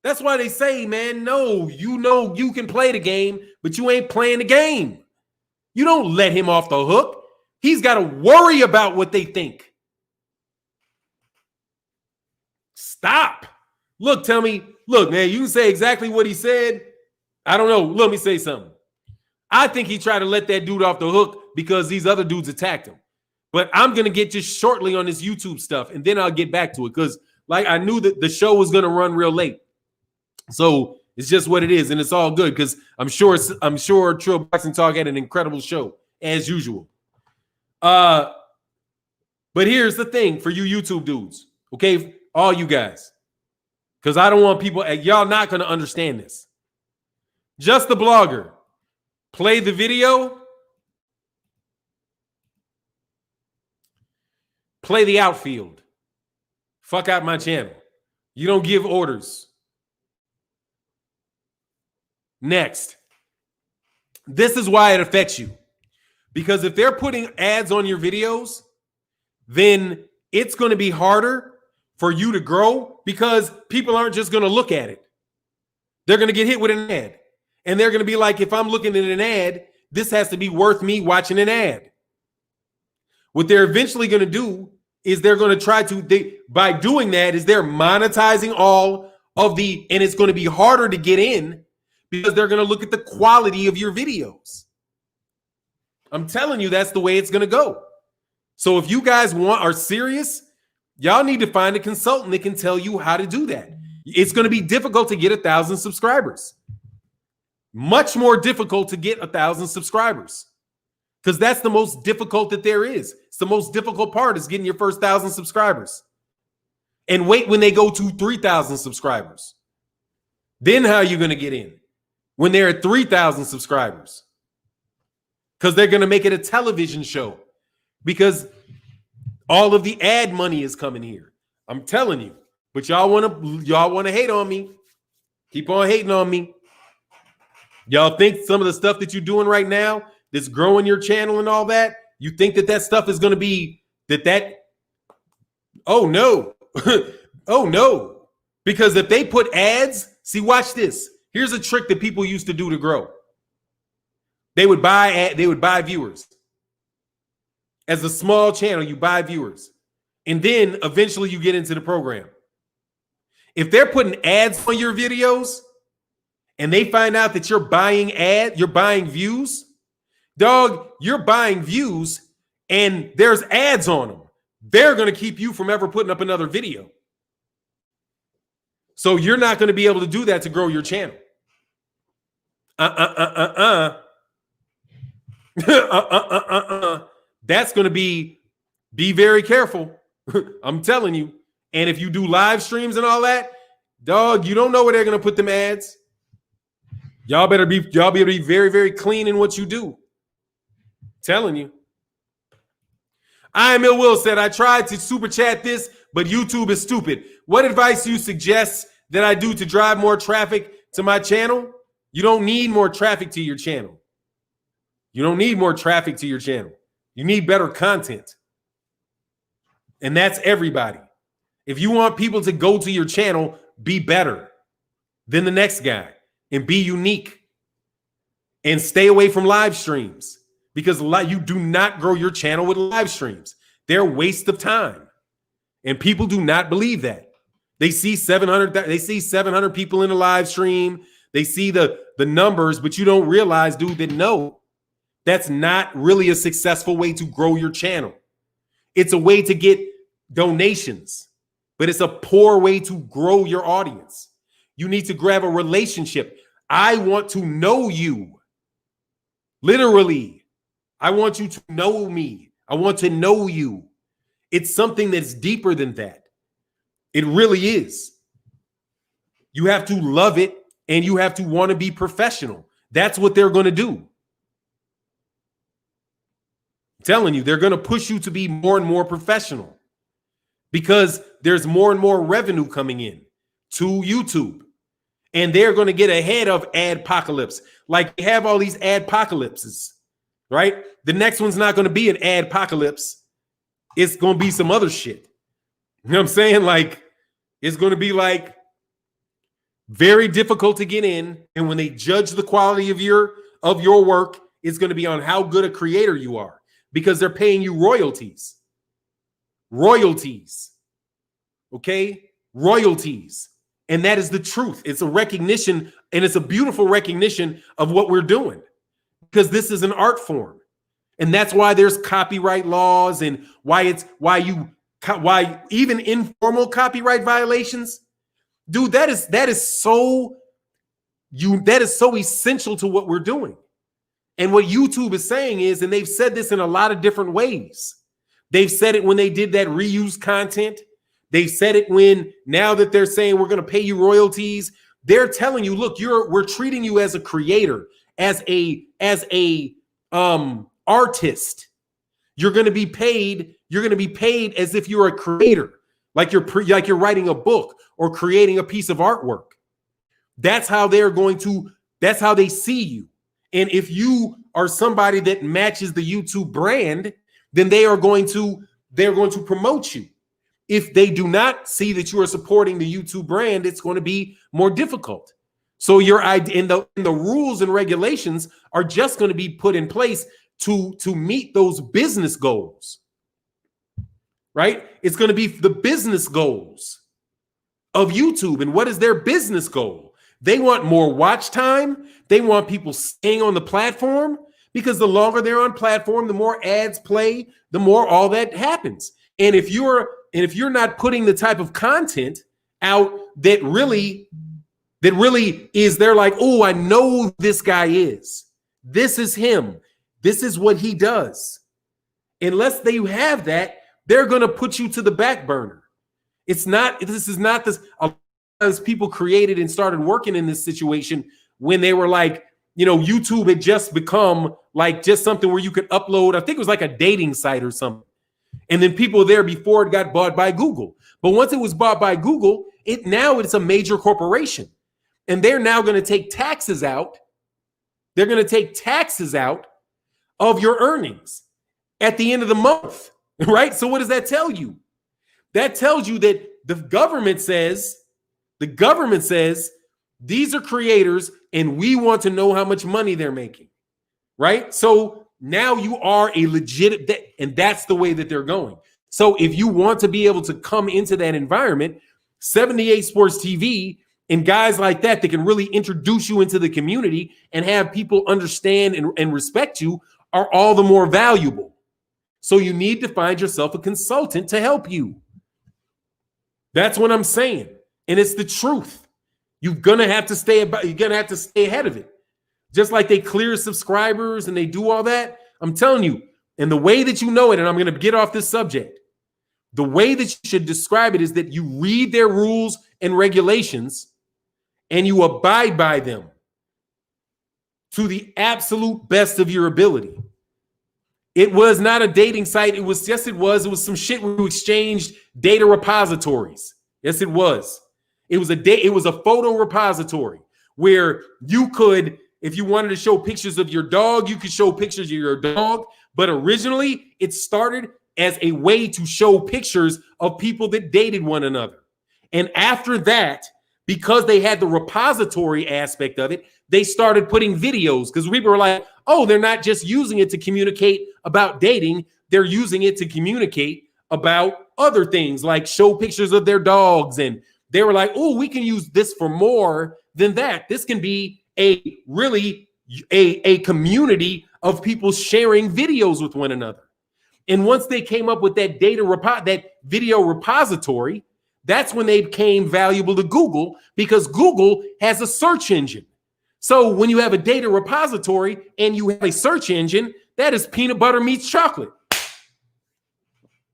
That's why they say, man, no, you know you can play the game, but you ain't playing the game. You don't let him off the hook. He's got to worry about what they think. Stop. Look, tell me, look, man, you can say exactly what he said. I don't know. Let me say something. I think he tried to let that dude off the hook because these other dudes attacked him. But I'm going to get just shortly on this YouTube stuff, and then I'll get back to it because, like, I knew that the show was going to run real late. So it's just what it is, and it's all good because I'm sure Trill Boxing Talk had an incredible show as usual. But here's the thing for you YouTube dudes, okay, all you guys, because I don't want people, y'all not going to understand this. Just the Blogger, play the video, play the outfield. Fuck out my channel. You don't give orders. Next, this is why it affects you. Because if they're putting ads on your videos, then it's going to be harder for you to grow because people aren't just going to look at it. They're going to get hit with an ad. And they're going to be like, if I'm looking at an ad, this has to be worth me watching an ad. What they're eventually going to do is they're going to try to, by doing that, is they're monetizing all of the, and it's going to be harder to get in because they're going to look at the quality of your videos. I'm telling you, that's the way it's going to go. So if you guys are serious, y'all need to find a consultant that can tell you how to do that. It's going to be difficult to get 1,000 subscribers. Much more difficult to get 1,000 subscribers. because that's the most difficult that there is. It's the most difficult part is getting your first 1,000 subscribers. And wait when they go to 3,000 subscribers. Then how are you going to get in? When they're at 3,000 subscribers. Because they're going to make it a television show. Because all of the ad money is coming here. I'm telling you. But y'all want to hate on me. Keep on hating on me. Y'all think some of the stuff that you're doing right now that's growing your channel and all that, you think that stuff is going to be oh no. Oh no. Because if they put ads, see, watch this. Here's a trick that people used to do to grow. They would buy viewers. As a small channel, you buy viewers. And then eventually you get into the program. If they're putting ads on your videos and they find out that you're buying views, dog, you're buying views and there's ads on them. They're going to keep you from ever putting up another video. So you're not going to be able to do that to grow your channel. That's going to be very careful. I'm telling you. And if you do live streams and all that, dog, you don't know where they're going to put them ads. Y'all better be very, very clean in what you do. Telling you. I Am Ill Will said, I tried to super chat this, but YouTube is stupid. What advice do you suggest that I do to drive more traffic to my channel? You don't need more traffic to your channel. You don't need more traffic to your channel. You need better content. And that's everybody. If you want people to go to your channel, be better than the next guy and be unique and stay away from live streams because you do not grow your channel with live streams. They're a waste of time. And people do not believe that. They see 700 people in a live stream. They see the numbers, but you don't realize, dude, that no, that's not really a successful way to grow your channel. It's a way to get donations, but it's a poor way to grow your audience. You need to grab a relationship. I want to know you. Literally, I want you to know me. I want to know you. It's something that's deeper than that. It really is. You have to love it and you have to want to be professional. That's what they're going to do. I'm telling you, they're going to push you to be more and more professional because there's more and more revenue coming in to YouTube. And they're going to get ahead of adpocalypse. Like they have all these adpocalypses, right? The next one's not going to be an adpocalypse. It's going to be some other shit. You know what I'm saying? Like, it's going to be like very difficult to get in. And when they judge the quality of your work, it's going to be on how good a creator you are because they're paying you royalties. Royalties. Okay? Royalties. And that is the truth. It's a recognition, and it's a beautiful recognition of what we're doing because this is an art form. And that's why there's copyright laws and why even informal copyright violations, dude, that is so essential to what we're doing. And what YouTube is saying is, and they've said this in a lot of different ways. They've said it when they did that reuse content. They've said it now that they're saying we're going to pay you royalties. They're telling you, look, we're treating you as a creator, as a artist. You're going to be paid. You're going to be paid as if you're a creator, like you're writing a book or creating a piece of artwork. That's how that's how they see you. And if you are somebody that matches the YouTube brand, then they're going to promote you. If they do not see that you are supporting the YouTube brand, it's going to be more difficult. So the rules and regulations are just going to be put in place to meet those business goals, right? It's going to be the business goals of YouTube. And what is their business goal? They want more watch time. They want people staying on the platform because the longer they're on platform, the more ads play, the more all that happens. And if you're not putting the type of content out that really is, they're like, oh, I know who this guy is. This is him. This is what he does. Unless they have that, they're going to put you to the back burner. This is not this. As people created and started working in this situation when they were like, YouTube had just become like just something where you could upload. I think it was like a dating site or something. And then people there before it got bought by Google. But once it was bought by Google, it's a major corporation. And they're now going to take taxes out. They're going to take taxes out of your earnings at the end of the month, right? So what does that tell you? That tells you that the government says these are creators and we want to know how much money they're making, right? So now you are a legit, and that's the way that they're going. So if you want to be able to come into that environment, 78 Sports TV and guys like that can really introduce you into the community and have people understand and respect you are all the more valuable. So you need to find yourself a consultant to help you. That's what I'm saying. And it's the truth. You're gonna have to stay ahead of it. Just like they clear subscribers and they do all that. I'm telling you, and the way that you know it, and I'm gonna get off this subject, the way that you should describe it is that you read their rules and regulations and you abide by them to the absolute best of your ability. It was not a dating site. It was some shit where you exchanged data repositories. Yes, it was. It was a photo repository where you could, if you wanted to show pictures of your dog, you could show pictures of your dog. But originally, it started as a way to show pictures of people that dated one another. And after that, because they had the repository aspect of it, they started putting videos because people were like, oh, they're not just using it to communicate about dating. They're using it to communicate about other things like show pictures of their dogs. And they were like, oh, we can use this for more than that. This can be a community of people sharing videos with one another. And once they came up with that that video repository, that's when they became valuable to Google because Google has a search engine. So when you have a data repository and you have a search engine, that is peanut butter meets chocolate.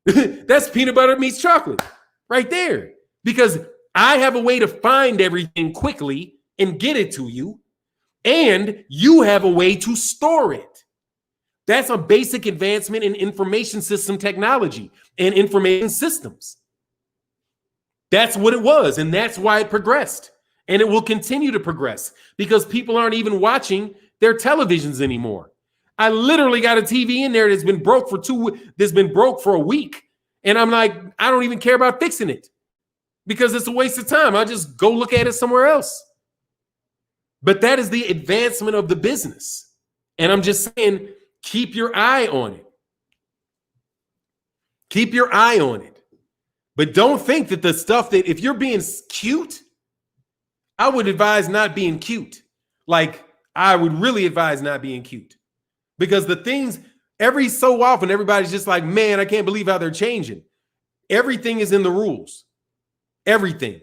That's peanut butter meets chocolate right there. Because I have a way to find everything quickly and get it to you, and you have a way to store it. That's a basic advancement in information system technology and information systems. That's what it was, and that's why it progressed. And it will continue to progress because people aren't even watching their televisions anymore. I literally got a TV in there that's been broke for a week. And I'm like, I don't even care about fixing it because it's a waste of time. I'll just go look at it somewhere else. But that is the advancement of the business. And I'm just saying, keep your eye on it. Keep your eye on it. But don't think that the stuff that if you're being cute, I would advise not being cute. Like, I would really advise not being cute. Because the things, every so often, everybody's just like, man, I can't believe how they're changing. Everything is in the rules. Everything.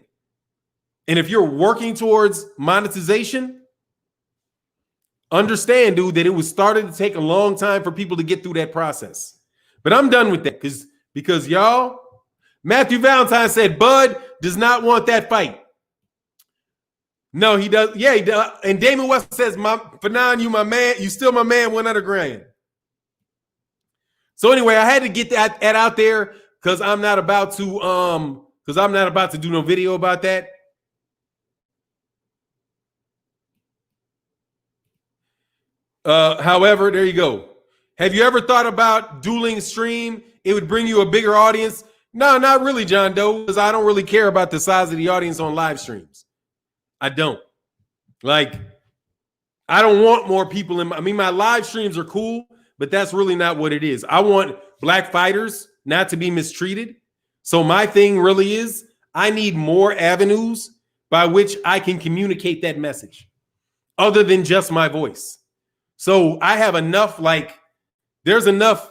And if you're working towards monetization, understand, dude, that it was started to take a long time for people to get through that process. But I'm done with that because y'all, Matthew Valentine said, Bud does not want that fight. No, he does. Yeah, he does. And Damon West says, Fannon, you my man. You still my man, $100 grand. So anyway, I had to get that out there because I'm not about to do no video about that. However, there you go. Have you ever thought about dueling stream? It would bring you a bigger audience. No, not really, John Doe, because I don't really care about the size of the audience on live streams. I don't. Like, I don't want more people in my live streams are cool, but that's really not what it is. I want black fighters not to be mistreated. So my thing really is I need more avenues by which I can communicate that message other than just my voice. So I have enough, there's enough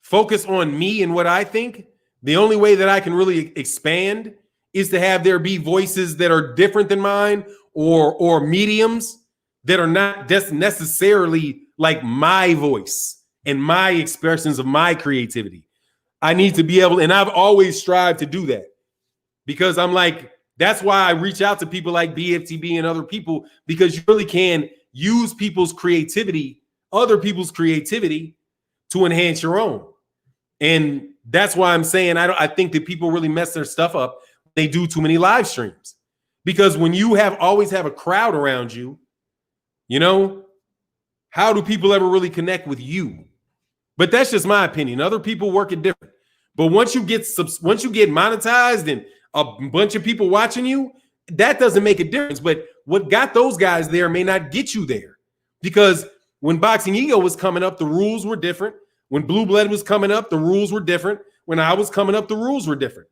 focus on me and what I think. The only way that I can really expand is to have there be voices that are different than mine or mediums that are not just necessarily like my voice and my expressions of my creativity. I need to be able, and I've always strived to do that because I'm like, that's why I reach out to people like BFTB and other people, because you really can use people's creativity, other people's creativity, to enhance your own. And that's why I'm saying I think that people really mess their stuff up. They do too many live streams, because when you always have a crowd around you, you know, how do people ever really connect with you? But that's just my opinion. Other people work it different. But once you get monetized and a bunch of people watching you, that doesn't make a difference. But what got those guys there may not get you there, because when Boxing Ego was coming up, the rules were different. When Blue Blood was coming up, the rules were different. When I was coming up, the rules were different.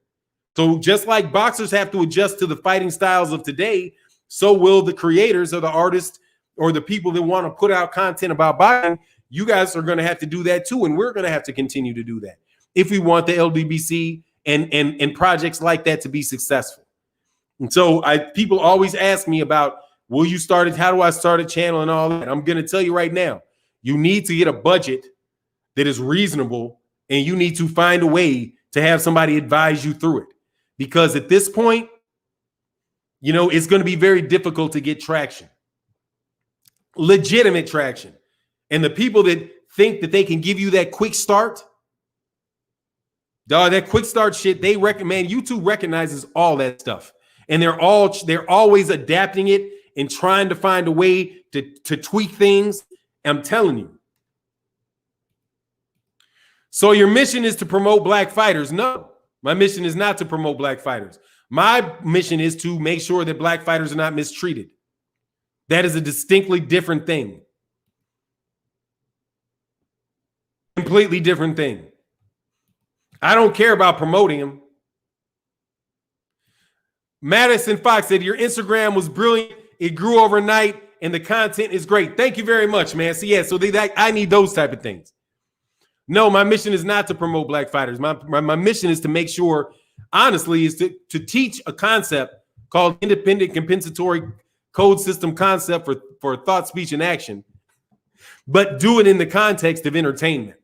So just like boxers have to adjust to the fighting styles of today, so will the creators or the artists or the people that want to put out content about boxing. You guys are going to have to do that too, and we're going to have to continue to do that if we want the LDBC and projects like that to be successful. And so people always ask me about, will you start it? How do I start a channel and all that? I'm going to tell you right now, you need to get a budget that is reasonable, and you need to find a way to have somebody advise you through it. Because at this point, you know, it's going to be very difficult to get traction, legitimate traction. And the people that think that they can give you that quick start, dog, that quick start shit, they recommend, YouTube recognizes all that stuff. And they're always adapting it and trying to find a way to tweak things. I'm telling you. So your mission is to promote black fighters? No, my mission is not to promote black fighters. My mission is to make sure that black fighters are not mistreated. That is a distinctly different thing. Completely different thing. I don't care about promoting them. Madison Fox said, your Instagram was brilliant. It grew overnight and the content is great. Thank you very much, man. So yeah, so I need those type of things. No, my mission is not to promote black fighters. My mission is to make sure, honestly, is to teach a concept called independent compensatory code system concept for thought, speech, and action, but do it in the context of entertainment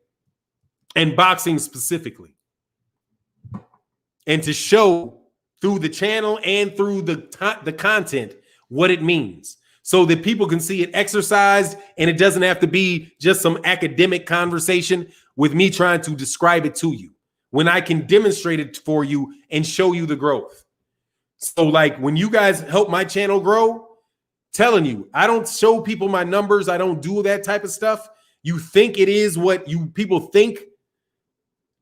and boxing specifically. And to show through the channel and through the content what it means, so that people can see it exercised, and it doesn't have to be just some academic conversation with me trying to describe it to you, when I can demonstrate it for you and show you the growth. So like when you guys help my channel grow, telling you, I don't show people my numbers. I don't do that type of stuff. You think it is what you people think,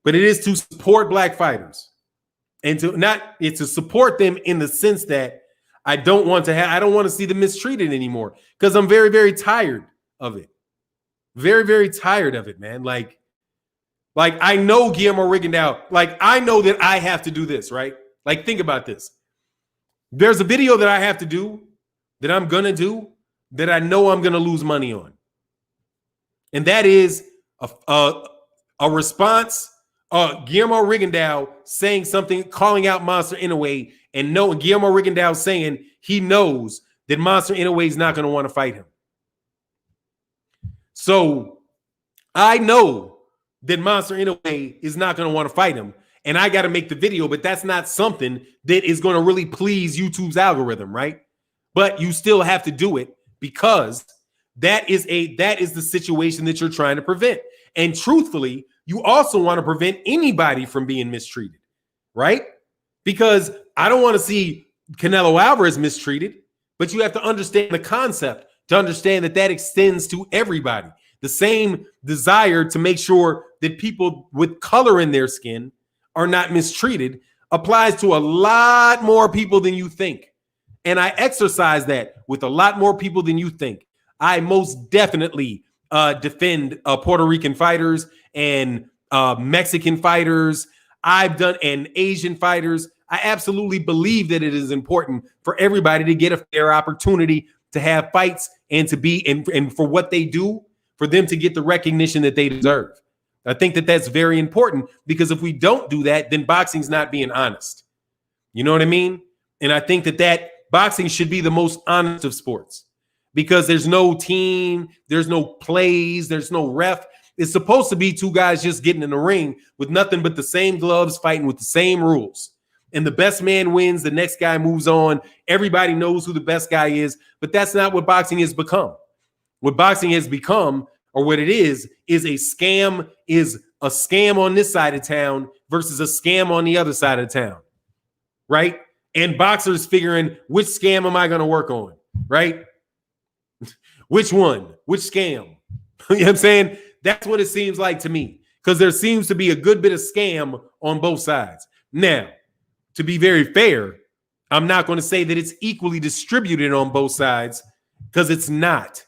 but it is to support black fighters, and it's to support them in the sense that I don't want to see them mistreated anymore, because I'm very, very tired of it. Very, very tired of it, man. Like I know Guillermo Rigondeaux, like I know that I have to do this, right? Like think about this. There's a video that I have to do that I'm going to do that I know I'm going to lose money on. And that is a response, Guillermo Rigondeaux saying something, calling out Monster Inoue, and Guillermo Rigondeaux saying he knows that Monster Inoue is not going to want to fight him. So I know that Monster Inoue is not going to want to fight him, and I got to make the video, but that's not something that is going to really please YouTube's algorithm, right? But you still have to do it, because that is the situation that you're trying to prevent. And truthfully, you also want to prevent anybody from being mistreated, right? Because I don't want to see Canelo Alvarez mistreated, but you have to understand the concept to understand that extends to everybody. The same desire to make sure that people with color in their skin are not mistreated applies to a lot more people than you think. And I exercise that with a lot more people than you think. I most definitely defend Puerto Rican fighters and Mexican fighters. I've done, and Asian fighters. I absolutely believe that it is important for everybody to get a fair opportunity to have fights and to be, and for what they do, for them to get the recognition that they deserve. I think that that's very important, because if we don't do that, then boxing's not being honest. You know what I mean? And I think that boxing should be the most honest of sports, because there's no team, there's no plays, there's no ref. It's supposed to be two guys just getting in the ring with nothing but the same gloves, fighting with the same rules. And the best man wins, the next guy moves on. Everybody knows who the best guy is, but that's not what boxing has become. What boxing has become, or what it is a scam, is a scam on this side of town versus a scam on the other side of town, right? And boxers figuring, which scam am I going to work on, right? Which one? Which scam? You know what I'm saying? That's what it seems like to me, because there seems to be a good bit of scam on both sides. Now, to be very fair, I'm not going to say that it's equally distributed on both sides, because it's not.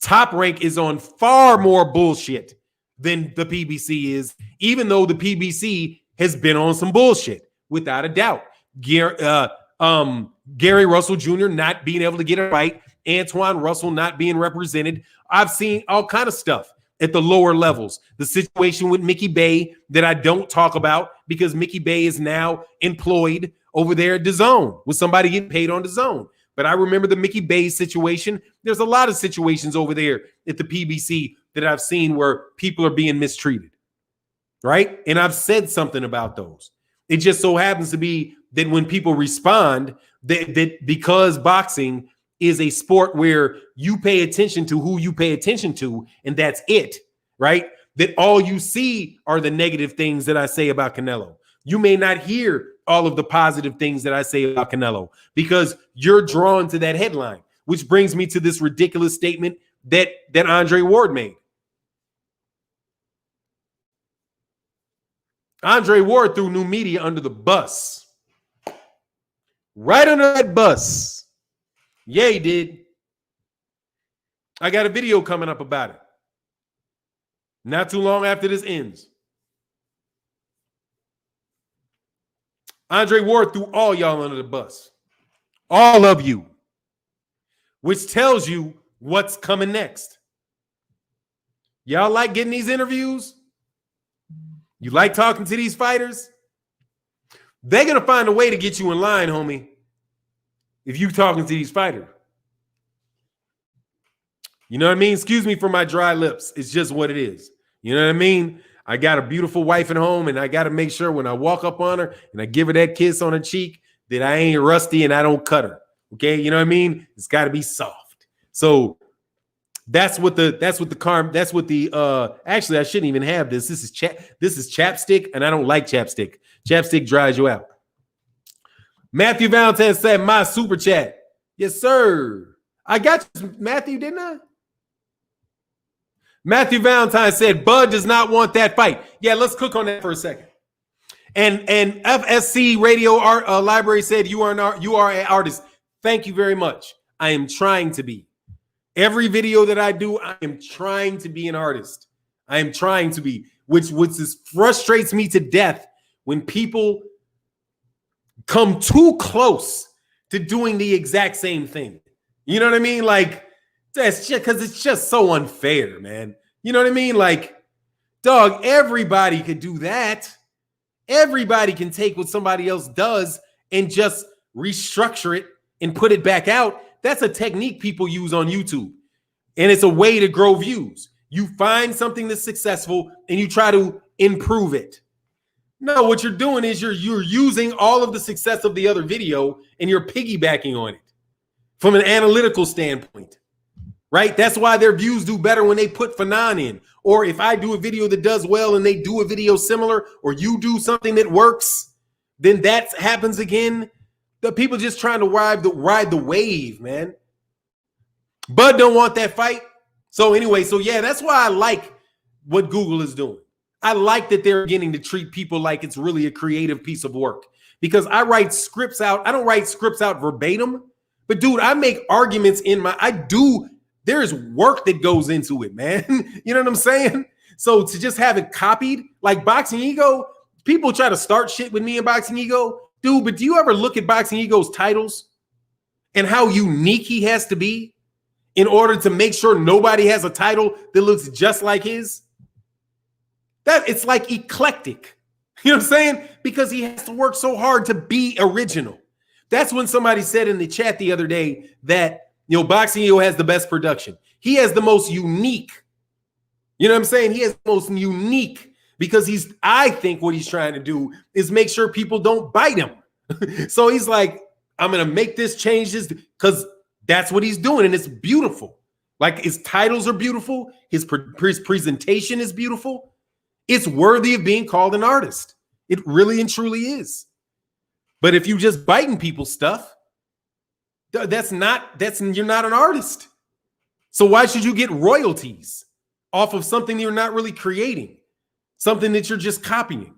Top Rank is on far more bullshit than the PBC is, even though the PBC has been on some bullshit, without a doubt. Gary Russell Jr. not being able to get a fight, Antoine Russell not being represented. I've seen all kind of stuff at the lower levels. The situation with Mickey Bay that I don't talk about, because Mickey Bay is now employed over there at DAZN with somebody getting paid on DAZN. But I remember the Mickey Bay situation. There's a lot of situations over there at the PBC that I've seen where people are being mistreated, right? And I've said something about those. It just so happens to be that when people respond, that because boxing is a sport where you pay attention to who you pay attention to, and that's it, right? That all you see are the negative things that I say about Canelo. You may not hear all of the positive things that I say about Canelo because you're drawn to that headline, which brings me to this ridiculous statement that Andre Ward made. Andre Ward threw New Media under the bus. Right under that bus. Yeah, he did. I got a video coming up about it. Not too long after this ends. Andre Ward threw all y'all under the bus. All of you. Which tells you what's coming next. Y'all like getting these interviews? You like talking to these fighters? They're going to find a way to get you in line, homie, if you talking to these fighters. You know what I mean? Excuse me for my dry lips. It's just what it is. You know what I mean? I got a beautiful wife at home, and I got to make sure when I walk up on her and I give her that kiss on her cheek that I ain't rusty and I don't cut her. Okay? You know what I mean? It's got to be soft. So actually I shouldn't even have this. This is chapstick, and I don't like chapstick. Chapstick dries you out. Matthew Valentine said my super chat. Yes, sir. I got you, Matthew, didn't I? Matthew Valentine said Bud does not want that fight. Yeah, let's cook on that for a second. And FSC Radio Library said you are an artist. Thank you very much. I am trying to be. Every video that I do, I am trying to be an artist. I am trying to be, which frustrates me to death when people come too close to doing the exact same thing. You know what I mean? Like, that's just because it's just so unfair, man. You know what I mean? Like, dog, everybody could do that. Everybody can take what somebody else does and just restructure it and put it back out. That's a technique people use on YouTube. And it's a way to grow views. You find something that's successful and you try to improve it. No, what you're doing is you're using all of the success of the other video and you're piggybacking on it from an analytical standpoint, right? That's why their views do better when they put Fannon in. Or if I do a video that does well and they do a video similar, or you do something that works, then that happens again. The people just trying to ride the wave, man. Bud don't want that fight. So anyway, yeah, that's why I like what Google is doing. I like that they're beginning to treat people like it's really a creative piece of work, because I write scripts out. I don't write scripts out verbatim, but dude, I make arguments there's work that goes into it, man. You know what I'm saying? So to just have it copied, like Boxing Ego, people try to start shit with me in Boxing Ego. Dude, but do you ever look at Boxing Ego's titles and how unique he has to be in order to make sure nobody has a title that looks just like his? That it's like eclectic. You know what I'm saying? Because he has to work so hard to be original. That's when somebody said in the chat the other day that You know, Boxing EO has the best production. He has the most unique. You know what I'm saying? He has the most unique because I think what he's trying to do is make sure people don't bite him. So he's like, I'm going to make this change because that's what he's doing. And it's beautiful. Like his titles are beautiful. His presentation is beautiful. It's worthy of being called an artist. It really and truly is. But if you just biting people's stuff, you're not an artist. So why should you get royalties off of something you're not really creating, something that you're just copying?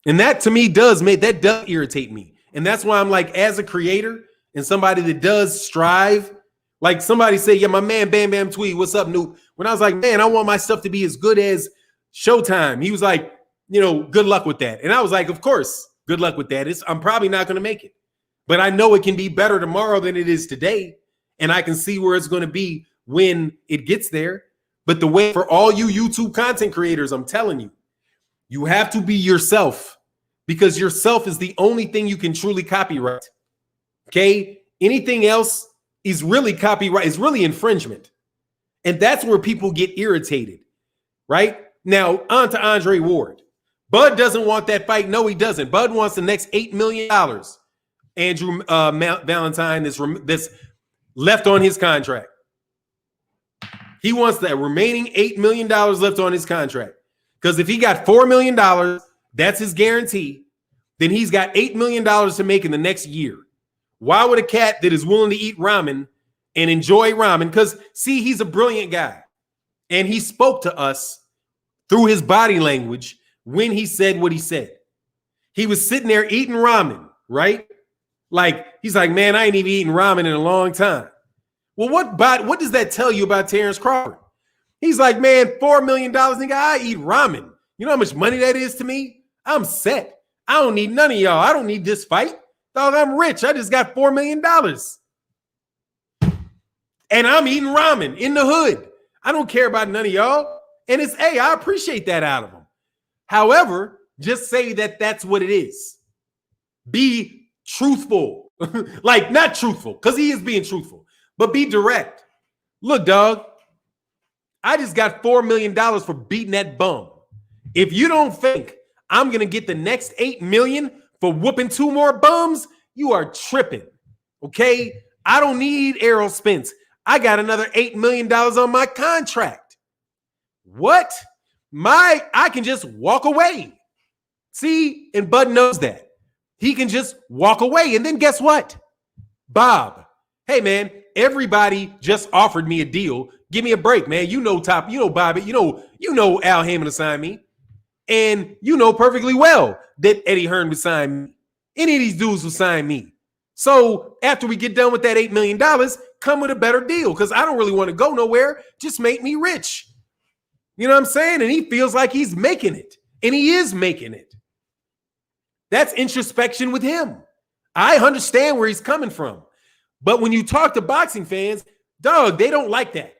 And that to me does irritate me. And that's why I'm like, as a creator and somebody that does strive, like somebody say, yeah, my man Bam Bam Tweed, what's up, Noop? When I was like, man, I want my stuff to be as good as Showtime. He was like, you know, good luck with that. And I was like, of course, good luck with that. I'm probably not going to make it. But I know it can be better tomorrow than it is today. And I can see where it's going to be when it gets there. But the way for all you YouTube content creators, I'm telling you, you have to be yourself because yourself is the only thing you can truly copyright. Okay? Anything else is really copyright, is really infringement. And that's where people get irritated, right? Now, on to Andre Ward. Bud doesn't want that fight. No, he doesn't. Bud wants the next $8 million. Andrew Valentine that's left on his contract. He wants that remaining $8 million left on his contract. Because if he got $4 million, that's his guarantee, then he's got $8 million to make in the next year. Why would a cat that is willing to eat ramen and enjoy ramen? Because, see, he's a brilliant guy. And he spoke to us through his body language when he said what he said. He was sitting there eating ramen, right? Like, he's like, man, I ain't even eaten ramen in a long time. Well, what does that tell you about Terrence Crawford? He's like, man, $4 million, nigga, I eat ramen. You know how much money that is to me? I'm set. I don't need none of y'all. I don't need this fight. Dog, I'm rich. I just got $4 million. And I'm eating ramen in the hood. I don't care about none of y'all. And it's, hey, I appreciate that out of him. However, just say that that's what it is. Be truthful. Like, not truthful, because he is being truthful, but be direct. Look, dog, I just got $4 million for beating that bum. If you don't think I'm going to get the next $8 million for whooping 2 more bums, you are tripping, okay? I don't need Errol Spence. I got another $8 million on my contract. What? I can just walk away. See, and Bud knows that. He can just walk away. And then guess what? Bob, hey, man, everybody just offered me a deal. Give me a break, man. You know, Bobby, you know Al Hammond assigned me. And you know perfectly well that Eddie Hearn would sign me. Any of these dudes would sign me. So after we get done with that $8 million, come with a better deal because I don't really want to go nowhere. Just make me rich. You know what I'm saying? And he feels like he's making it. And he is making it. That's introspection with him. I understand where he's coming from. But when you talk to boxing fans, dog, they don't like that.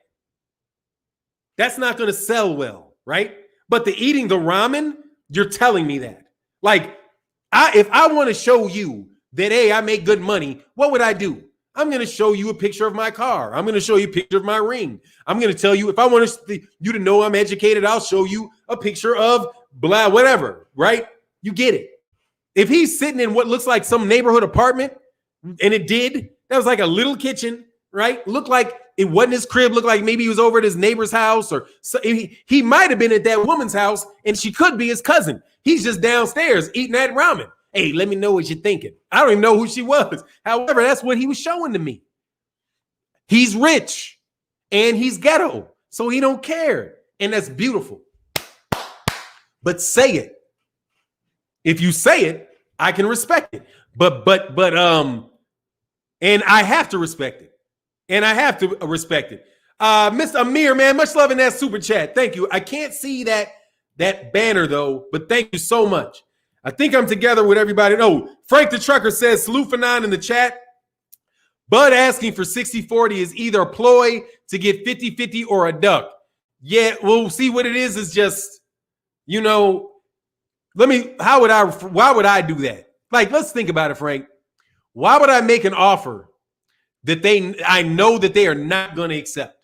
That's not going to sell well, right? But the eating the ramen, you're telling me that. Like, if I want to show you that, hey, I make good money, what would I do? I'm going to show you a picture of my car. I'm going to show you a picture of my ring. I'm going to tell you, if I want you to know I'm educated, I'll show you a picture of blah, whatever, right? You get it. If he's sitting in what looks like some neighborhood apartment, and that was like a little kitchen, right? Looked like it wasn't his crib. Looked like maybe he was over at his neighbor's house, or so he might have been at that woman's house, and she could be his cousin. He's just downstairs eating that ramen. Hey, let me know what you're thinking. I don't even know who she was. However, that's what he was showing to me. He's rich and he's ghetto, so he don't care, and that's beautiful. But say it. If you say it, I can respect it. But and I have to respect it. And I have to respect it. Mr. Amir, man, much love in that super chat. Thank you. I can't see that banner though, but thank you so much. I think I'm together with everybody. Oh, Frank the Trucker says, salute Fannon in the chat. Bud asking for 60-40 is either a ploy to get 50-50 or a duck. Yeah, we'll see what it is. It's just, you know, why would I do that? Like, let's think about it, Frank. Why would I make an offer that I know that they are not going to accept.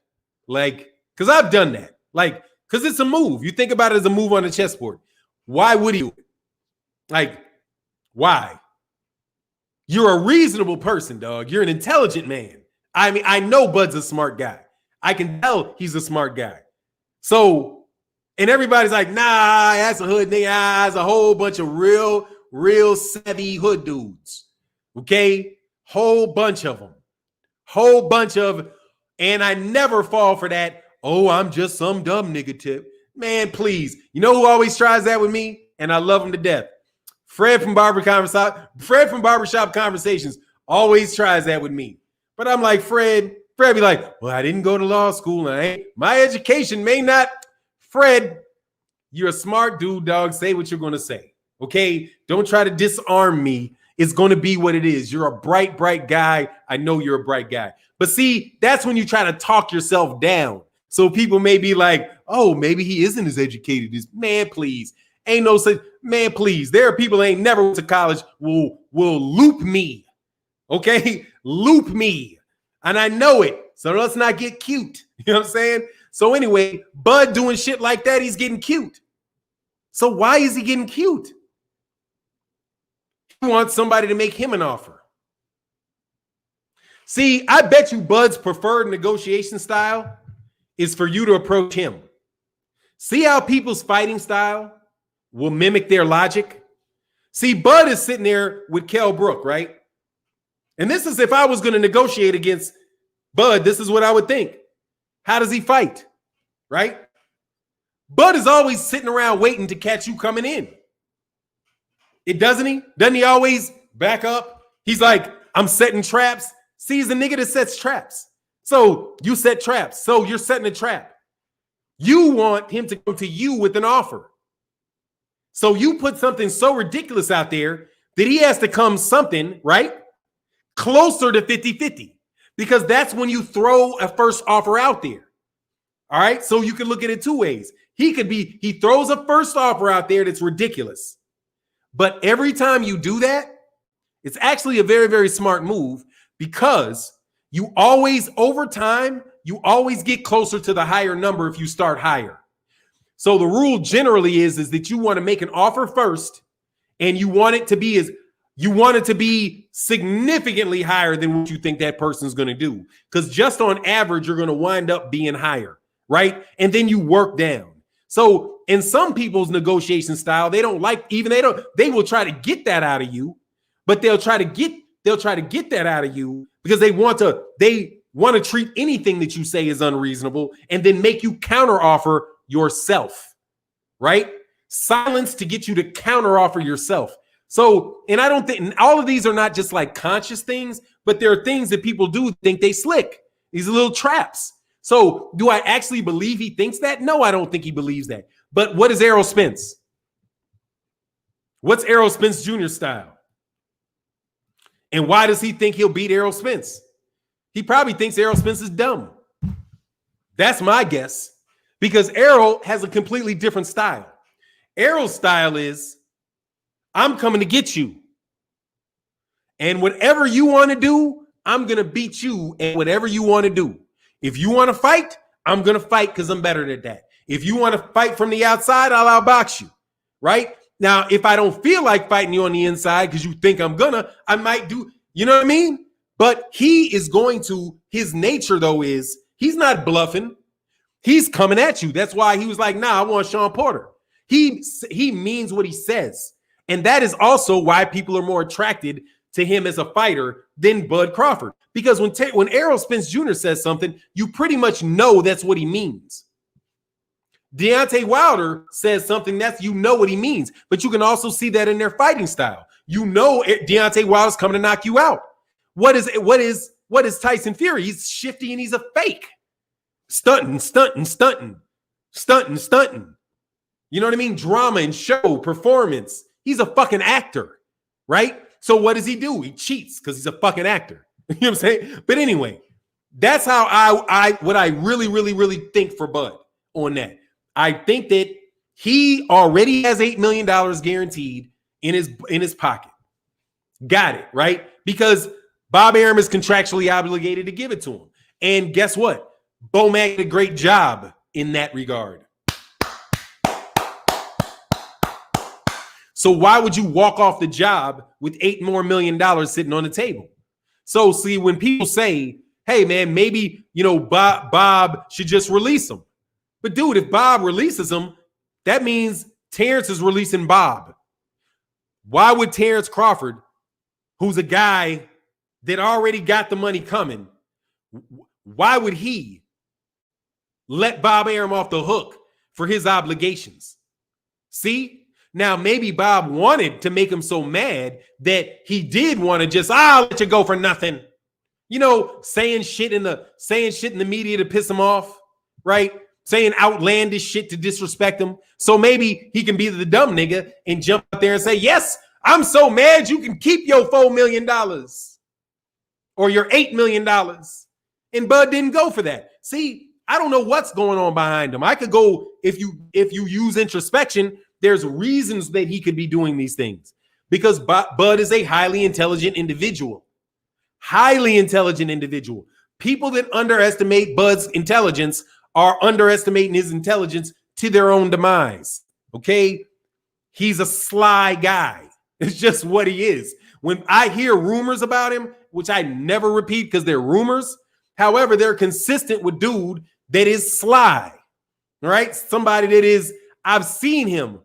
Like, because I've done that. Like, because it's a move. You think about it as a move on the chessboard. Why would he do it? Like, why? You're a reasonable person, dog. You're an intelligent man. I mean, I know Bud's a smart guy. I can tell he's a smart guy. So, and everybody's like, nah, that's a hood nigga. That's a whole bunch of real savvy hood dudes. Okay? Whole bunch of them. Whole bunch of, and I never fall for that, oh, I'm just some dumb nigga tip. Man, please. You know who always tries that with me? And I love him to death. Fred from Barbershop Conversations always tries that with me. But I'm like, Fred be like, well, I didn't go to law school. My education may not. Fred, you're a smart dude, dog. Say what you're going to say. Okay? Don't try to disarm me. It's going to be what it is. You're a bright guy. I know you're a bright guy. But see, that's when you try to talk yourself down. So people may be like, oh, maybe he isn't as educated as, man, please. Ain't no such, man, please. There are people that ain't never went to college will loop me. Okay? Loop me. And I know it. So let's not get cute. You know what I'm saying? So anyway, Bud doing shit like that, he's getting cute. So why is he getting cute? He wants somebody to make him an offer. See, I bet you Bud's preferred negotiation style is for you to approach him. See how people's fighting style will mimic their logic? See, Bud is sitting there with Kell Brook, right? And this is if I was going to negotiate against Bud, this is what I would think. How does he fight? Right? Bud is always sitting around waiting to catch you coming in. Doesn't he? Doesn't he always back up? He's like, I'm setting traps. See, he's the nigga that sets traps. So you set traps. So you're setting a trap. You want him to come to you with an offer. So you put something so ridiculous out there that he has to come something, right? Closer to 50-50. Because that's when you throw a first offer out there. All right. So you can look at it two ways. He throws a first offer out there that's ridiculous. But every time you do that, it's actually a very, very smart move because you always, over time, you always get closer to the higher number if you start higher. So the rule generally is that you want to make an offer first and you want it to be significantly higher than what you think that person's going to do. Because just on average, you're going to wind up being higher, right? And then you work down. So in some people's negotiation style, they will try to get that out of you, but they'll try to get that out of you because they want to treat anything that you say as unreasonable and then make you counteroffer yourself, right? Silence to get you to counteroffer yourself. So, and I don't think, and all of these are not just like conscious things, but there are things that people do think they slick. These are little traps. So do I actually believe he thinks that? No, I don't think he believes that. But what is Errol Spence? What's Errol Spence Jr. style? And why does he think he'll beat Errol Spence? He probably thinks Errol Spence is dumb. That's my guess. Because Errol has a completely different style. Errol's style is, I'm coming to get you. And whatever you want to do, I'm going to beat you at whatever you want to do. If you want to fight, I'm going to fight because I'm better than that. If you want to fight from the outside, I'll outbox you, right? Now, if I don't feel like fighting you on the inside because you think I might do, you know what I mean? But he is going to, his nature though is, he's not bluffing. He's coming at you. That's why he was like, nah, I want Sean Porter. He means what he says. And that is also why people are more attracted to him as a fighter than Bud Crawford. Because when Errol Spence Jr. says something, you pretty much know that's what he means. Deontay Wilder says something you know what he means, but you can also see that in their fighting style. You know Deontay Wilder's coming to knock you out. What is Tyson Fury? He's shifty and he's a fake. Stunting. You know what I mean? Drama and show, performance. He's a fucking actor, right? So what does he do? He cheats because he's a fucking actor. You know what I'm saying? But anyway, that's how what I really, really, really think for Bud on that. I think that he already has $8 million guaranteed in his pocket. Got it, right? Because Bob Arum is contractually obligated to give it to him. And guess what? Bomac did a great job in that regard. So why would you walk off the job with $8 million more sitting on the table? So see, when people say, hey man, maybe, Bob should just release him. But dude, if Bob releases him, that means Terrence is releasing Bob. Why would Terrence Crawford, who's a guy that already got the money coming, why would he let Bob Arum off the hook for his obligations? See? Now, maybe Bob wanted to make him so mad that he did want to just, I'll let you go for nothing. Saying shit in the media to piss him off, right? Saying outlandish shit to disrespect him. So maybe he can be the dumb nigga and jump out there and say, yes, I'm so mad you can keep your $4 million or your $8 million. And Bud didn't go for that. See, I don't know what's going on behind him. I could go, if you use introspection, there's reasons that he could be doing these things because Bud is a highly intelligent individual. Highly intelligent individual. People that underestimate Bud's intelligence are underestimating his intelligence to their own demise. Okay? He's a sly guy. It's just what he is. When I hear rumors about him, which I never repeat because they're rumors, however, they're consistent with dude that is sly. Right? Somebody that is, I've seen him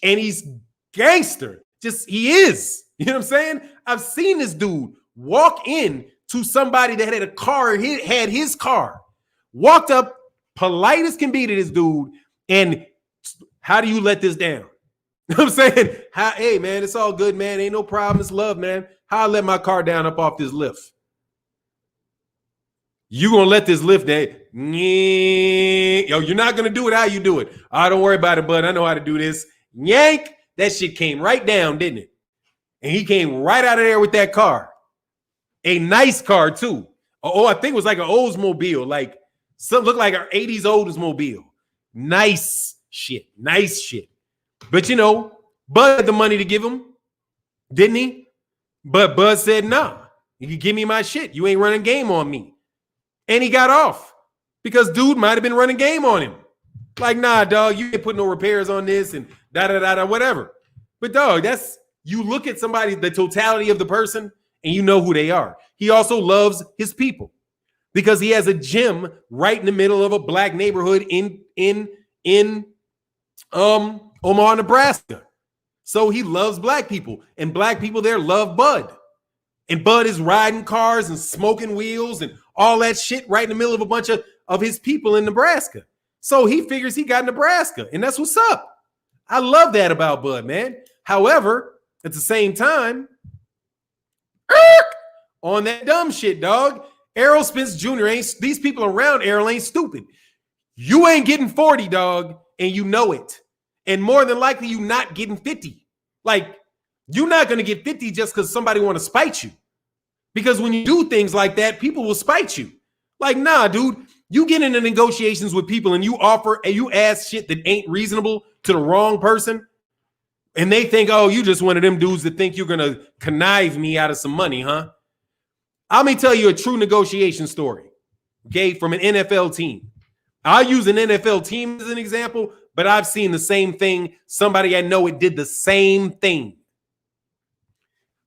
and he's gangster. Just he is. You know what I'm saying? I've seen this dude walk in to somebody that had a car, had his car, walked up, polite as can be to this dude, and how do you let this down? You know what I'm saying? Hey, man, it's all good, man. Ain't no problem. It's love, man. How I let my car down up off this lift? You gonna let this lift down? Yo, you're not gonna do it how you do it. Don't worry about it, bud. I know how to do this. Yank. That shit came right down, didn't it? And he came right out of there with that car. A nice car, too. Oh, I think it was like an Oldsmobile. Like, some looked like an 80s Oldsmobile. Nice shit. Nice shit. But, Bud had the money to give him, didn't he? But Bud said, nah, you can give me my shit. You ain't running game on me. And he got off because dude might have been running game on him. Like, nah, dog, you ain't put no repairs on this and da-da-da-da, whatever. But, dog, you look at somebody, the totality of the person, and you know who they are. He also loves his people because he has a gym right in the middle of a black neighborhood in Omaha, Nebraska. So he loves black people, and black people there love Bud. And Bud is riding cars and smoking wheels and all that shit right in the middle of a bunch of his people in Nebraska. So he figures he got Nebraska, and that's what's up. I love that about Bud, man. However, at the same time, on that dumb shit, dog, Errol Spence Jr. These people around Errol ain't stupid. You ain't getting 40, dog, and you know it. And more than likely, you not getting 50. Like, you're not going to get 50 just because somebody want to spite you. Because when you do things like that, people will spite you. Like, nah, dude, you get into negotiations with people and you offer and you ask shit that ain't reasonable to the wrong person. And they think, oh, you just one of them dudes that think you're going to connive me out of some money, huh? Let me tell you a true negotiation story, okay, from an NFL team. I'll use an NFL team as an example, but I've seen the same thing. Somebody I know it did the same thing.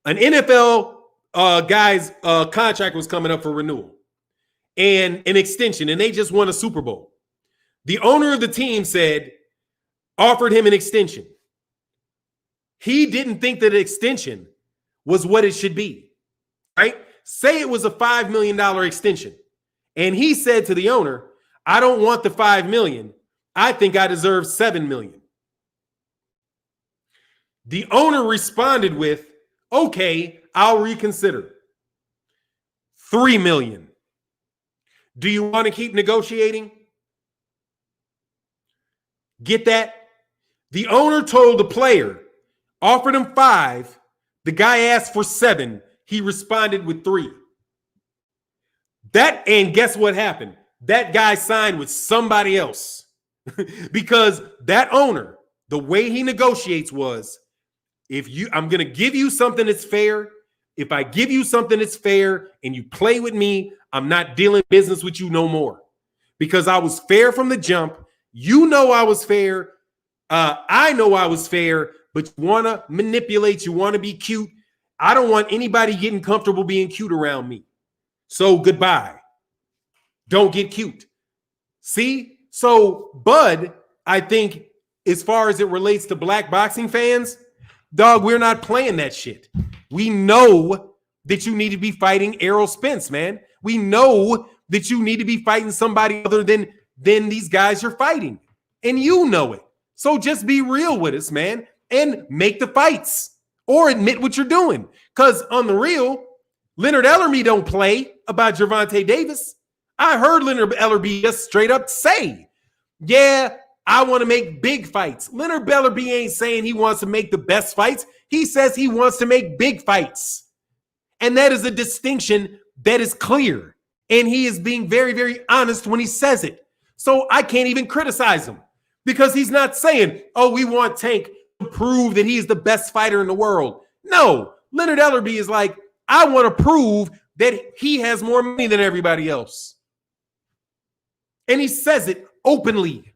An NFL guy's contract was coming up for renewal and an extension, and they just won a Super Bowl. The owner of the team offered him an extension. He didn't think that an extension was what it should be, right? Say it was a $5 million extension. And he said to the owner, I don't want the $5 million. I think I deserve $7 million. The owner responded with, okay, I'll reconsider. $3 million. Do you want to keep negotiating? Get that? The owner told the player, offered him 5. The guy asked for 7. He responded with 3. And guess what happened? That guy signed with somebody else because that owner, the way he negotiates was, I'm going to give you something that's fair, If I give you something that's fair and you play with me, I'm not dealing business with you no more. Because I was fair from the jump. You know I was fair. I know I was fair, but you want to manipulate. You want to be cute. I don't want anybody getting comfortable being cute around me. So goodbye. Don't get cute. See? So Bud, I think, as far as it relates to black boxing fans, dog, we're not playing that shit. We know that you need to be fighting Errol Spence, man. We know that you need to be fighting somebody other than these guys you're fighting. And you know it. So just be real with us, man, and make the fights or admit what you're doing. Because on the real, Leonard Ellerby don't play about Gervonta Davis. I heard Leonard Ellerby just straight up say, yeah, I want to make big fights. Leonard Ellerby ain't saying he wants to make the best fights. He says he wants to make big fights. And that is a distinction that is clear. And he is being very, very honest when he says it. So I can't even criticize him because he's not saying, oh, we want Tank to prove that he's the best fighter in the world. No, Leonard Ellerby is like, I want to prove that he has more money than everybody else. And he says it openly.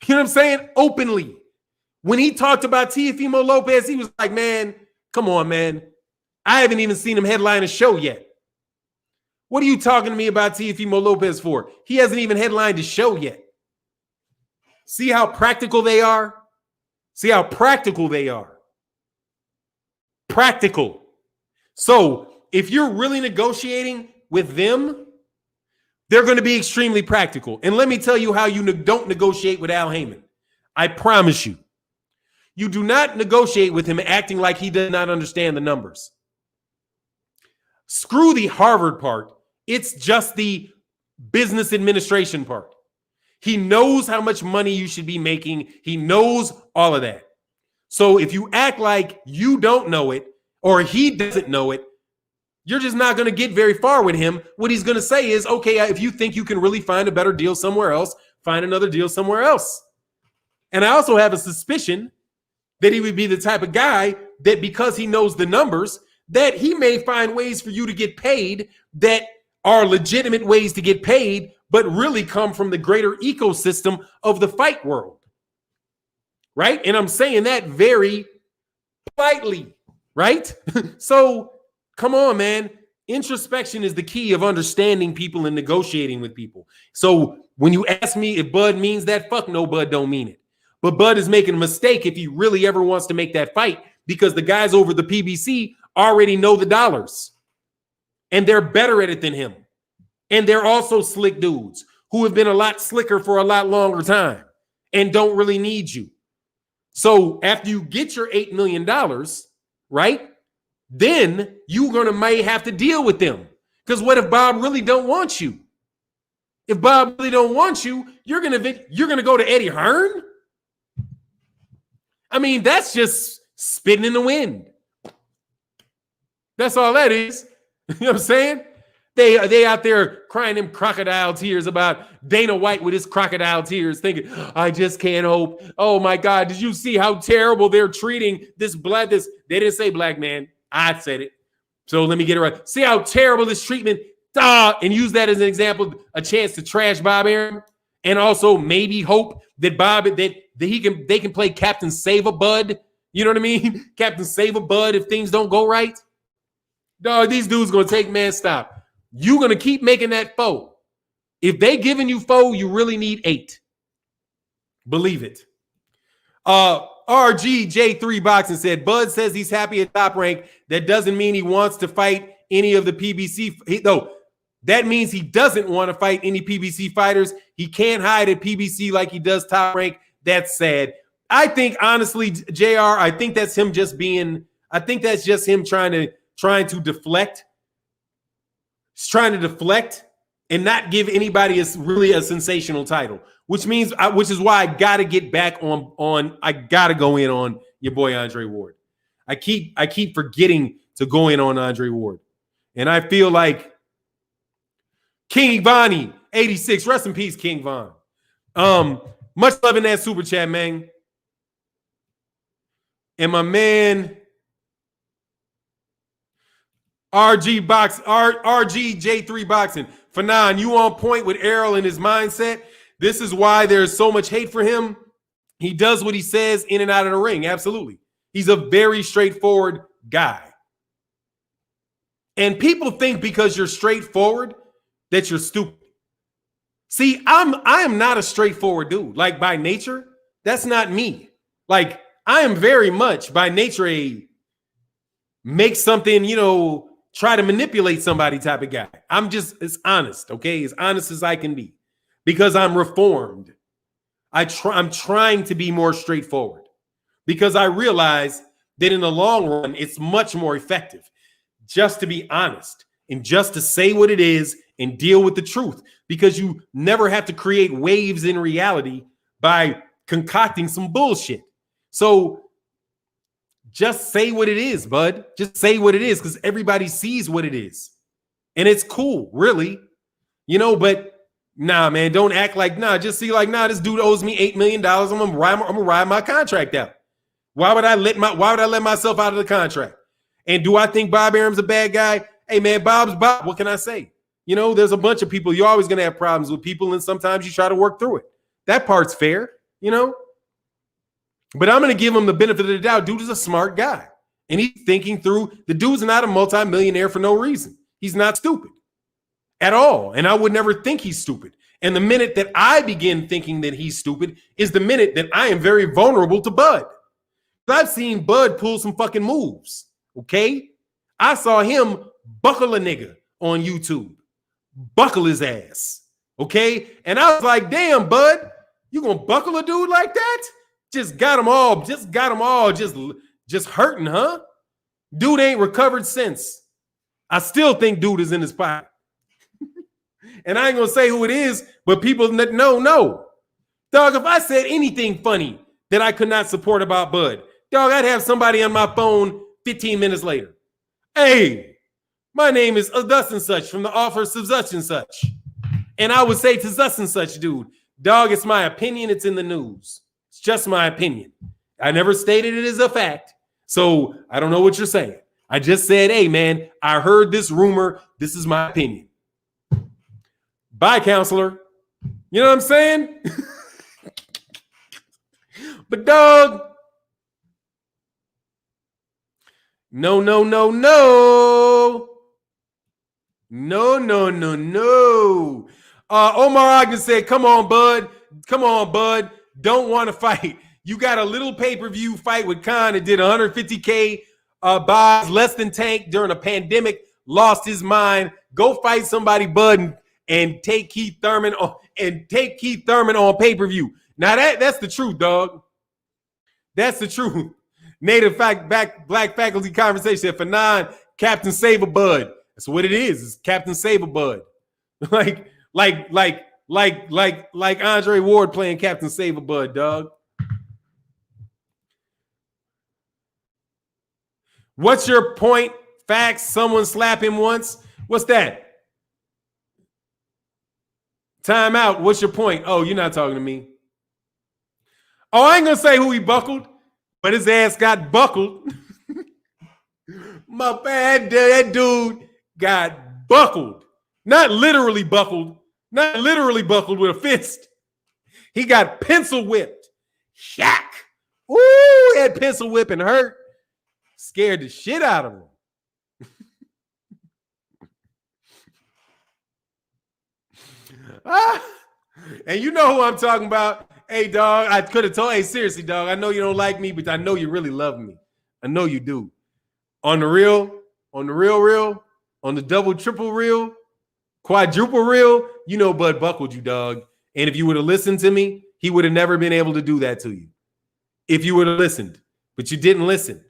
You know what I'm saying? Openly. When he talked about Teofimo Lopez, he was like, man, come on, man. I haven't even seen him headline a show yet. What are you talking to me about Teofimo Lopez for? He hasn't even headlined a show yet. See how practical they are? See how practical they are. Practical. So if you're really negotiating with them, they're going to be extremely practical. And let me tell you how you don't negotiate with Al Heyman. I promise you. You do not negotiate with him acting like he does not understand the numbers. Screw the Harvard part. It's just the business administration part. He knows how much money you should be making. He knows all of that. So if you act like you don't know it or he doesn't know it, you're just not going to get very far with him. What he's going to say is, okay, if you think you can really find a better deal somewhere else, find another deal somewhere else. And I also have a suspicion that he would be the type of guy that because he knows the numbers, that he may find ways for you to get paid that are legitimate ways to get paid, but really come from the greater ecosystem of the fight world. Right? And I'm saying that very politely, right? So come on, man. Introspection is the key of understanding people and negotiating with people. So when you ask me if Bud means that, fuck no, Bud don't mean it. But Bud is making a mistake if he really ever wants to make that fight because the guys over the PBC already know the dollars. And they're better at it than him. And they're also slick dudes who have been a lot slicker for a lot longer time and don't really need you. So after you get your $8 million, right, then you're may have to deal with them. Because what if Bob really don't want you? If Bob really don't want you, you're gonna go to Eddie Hearn? I mean, that's just spitting in the wind. That's all that is. You know what I'm saying? They out there crying them crocodile tears about Dana White with his crocodile tears, thinking, I just can't hope. Oh my God, did you see how terrible they're treating this? They didn't say black man. I said it. So let me get it right. See how terrible this treatment, and use that as an example, a chance to trash Bob Arum, and also maybe hope that they can play Captain Save a Bud. You know what I mean? Captain Save a Bud if things don't go right. Dog, these dudes gonna take, man, stop. You're gonna keep making that foe. If they giving you foe, you really need 8. Believe it. RGJ3 Boxing said, Bud says he's happy at Top Rank. That doesn't mean he wants to fight any of the PBC. No, that means he doesn't want to fight any PBC fighters. He can't hide at PBC like he does Top Rank. That's sad. I think, honestly, JR, I think that's him just being, I think that's just him trying to deflect. He's trying to deflect and not give anybody really a sensational title, which is why I got to get back I got to go in on your boy Andre Ward. I keep forgetting to go in on Andre Ward. And I feel like King Vonnie, 86, rest in peace, King Von. Much love in that super chat, man. And my man, RGJ3 Boxing. Fannon, you on point with Errol and his mindset. This is why there's so much hate for him. He does what he says in and out of the ring. Absolutely. He's a very straightforward guy. And people think because you're straightforward that you're stupid. See, I am not a straightforward dude. Like by nature, that's not me. Like I am very much by nature a make something, try to manipulate somebody type of guy. I'm just as honest, okay? As honest as I can be because I'm reformed. I'm trying to be more straightforward because I realize that in the long run, it's much more effective just to be honest and just to say what it is and deal with the truth because you never have to create waves in reality by concocting some bullshit. So just say what it is, bud. Just say what it is because everybody sees what it is. And it's cool, really. But nah, man, don't act like, nah, just see like, nah, this dude owes me $8 million. I'm gonna ride my contract out. Why would I let myself out of the contract? And do I think Bob Arum's a bad guy? Hey, man, Bob's Bob. What can I say? There's a bunch of people. You're always going to have problems with people, and sometimes you try to work through it. That part's fair, But I'm going to give him the benefit of the doubt. Dude is a smart guy, and he's thinking through. The dude's not a multimillionaire for no reason. He's not stupid at all, and I would never think he's stupid. And the minute that I begin thinking that he's stupid is the minute that I am very vulnerable to Bud. I've seen Bud pull some fucking moves. Okay, I saw him buckle a nigga on YouTube, buckle his ass. Okay, and I was like, damn, Bud, you gonna buckle a dude like that? Just got him all, just hurting, huh? Dude ain't recovered since. I still think dude is in his pocket. And I ain't gonna say who it is, but people know. Dog, if I said anything funny that I could not support about Bud, dog, I'd have somebody on my phone 15 minutes later. Hey, my name is thus and such from the office of such and such. And I would say to thus and such, dude, dog, it's my opinion. It's in the news. It's just my opinion. I never stated it as a fact. So I don't know what you're saying. I just said, hey, man, I heard this rumor. This is my opinion. Bye, counselor. You know what I'm saying? But dog, no. Omar Ogden said, come on, bud. Don't want to fight. You got a little pay-per-view fight with Khan that did 150K buys, less than Tank during a pandemic, lost his mind. Go fight somebody, bud, and take Keith Thurman on pay-per-view. Now that's the truth, dog. That's the truth. Black faculty conversation said, Fannon, Captain Saberbud. That's what it is. It's Captain Saberbud. like Andre Ward playing Captain Saberbud, dog. What's your point? Facts. Someone slap him once. What's that? Time out. What's your point? Oh, you're not talking to me. Oh, I ain't gonna say who he buckled, but his ass got buckled. My bad, that dude got buckled. Not literally buckled with a fist. He got pencil whipped. Shack. Ooh, that pencil whipping hurt. Scared the shit out of him. And you know who I'm talking about. Hey, dog, I could have told, hey, seriously, dog, I know you don't like me, but I know you really love me. I know you do. On the real, on the double, triple reel, quadruple reel, you know Bud buckled you, dog. And if you would have listened to me, he would have never been able to do that to you. If you would have listened. But you didn't listen.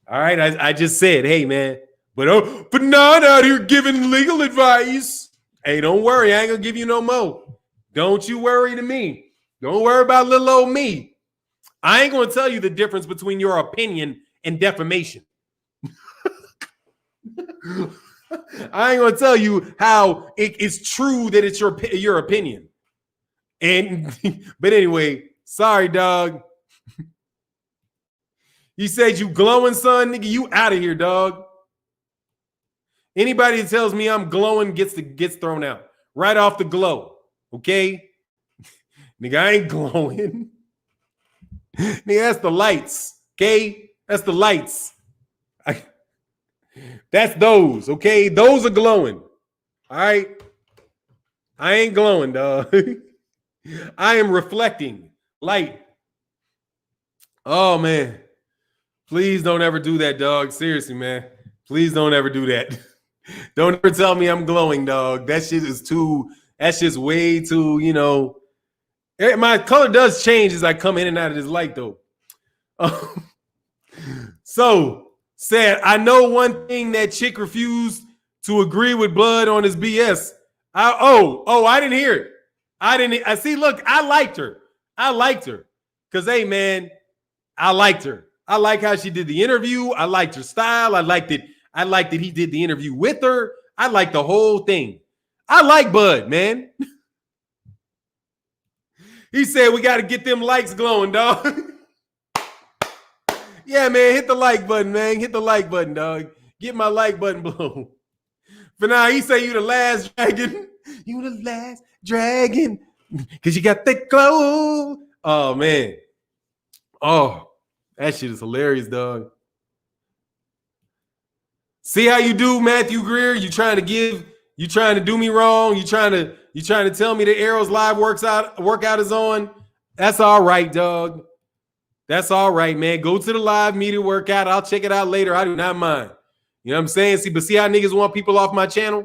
All right, I just said, hey, man, but not out here giving legal advice. Hey, don't worry, I ain't going to give you no more. Don't you worry to me. Don't worry about little old me. I ain't going to tell you the difference between your opinion and defamation. I ain't going to tell you how it is true that it's your opinion. But anyway, sorry, dog. You said you glowing, son, nigga. You out of here, dog. Anybody that tells me I'm glowing gets thrown out right off the glow. Okay, nigga, I ain't glowing. Nigga, that's the lights. Okay, that's the lights. That's those. Okay, those are glowing. All right, I ain't glowing, dog. I am reflecting light. Oh man, please don't ever do that, dog. Seriously, man. Please don't ever do that. Don't ever tell me I'm glowing, dog. That shit is too. That's just way too. You know, my color does change as I come in and out of this light, though. So said, I know one thing that chick refused to agree with Blood on his BS. I didn't hear it. I see. Look, I liked her. Cause hey, man, I liked her. I like how she did the interview. I liked her style. I liked that he did the interview with her. I liked the whole thing. I like Bud, man. He said we got to get them likes glowing, dog. Yeah, man, hit the like button, man. Hit the like button, dog. Get my like button blown. For now, he say you the last dragon. You the last dragon. Because you got that glow. Oh, man. Oh, that shit is hilarious, dog. See how you do, Matthew Greer? You trying to do me wrong? You trying to tell me that Errol's live workout is on? That's all right, dog. That's all right, man. Go to the live media workout. I'll check it out later. I do not mind. You know what I'm saying? See how niggas want people off my channel?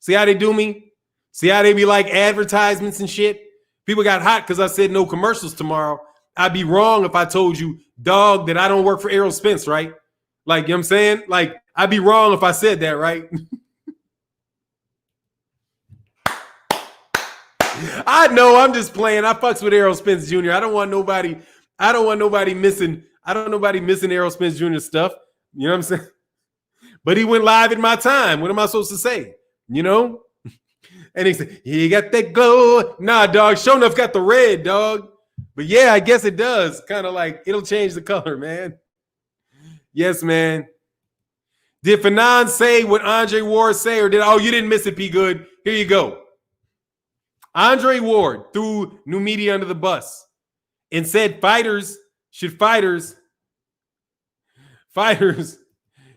See how they do me? See how they be like advertisements and shit? People got hot because I said no commercials tomorrow. I'd be wrong if I told you, dog, that I don't work for Errol Spence, right? Like, you know what I'm saying? Like, I'd be wrong if I said that, right? I know, I'm just playing. I fucks with Errol Spence Jr. I don't want nobody missing Errol Spence Jr. stuff. You know what I'm saying? But he went live in my time. What am I supposed to say? You know? And he said, he got that glow. Nah, dog, sure enough got the red, dog. But yeah, I guess it does. Kind of like, it'll change the color, man. Yes, man. Did Fannon say what Andre Ward say, or you didn't miss it, P. Good? Here you go. Andre Ward threw New Media under the bus and said fighters,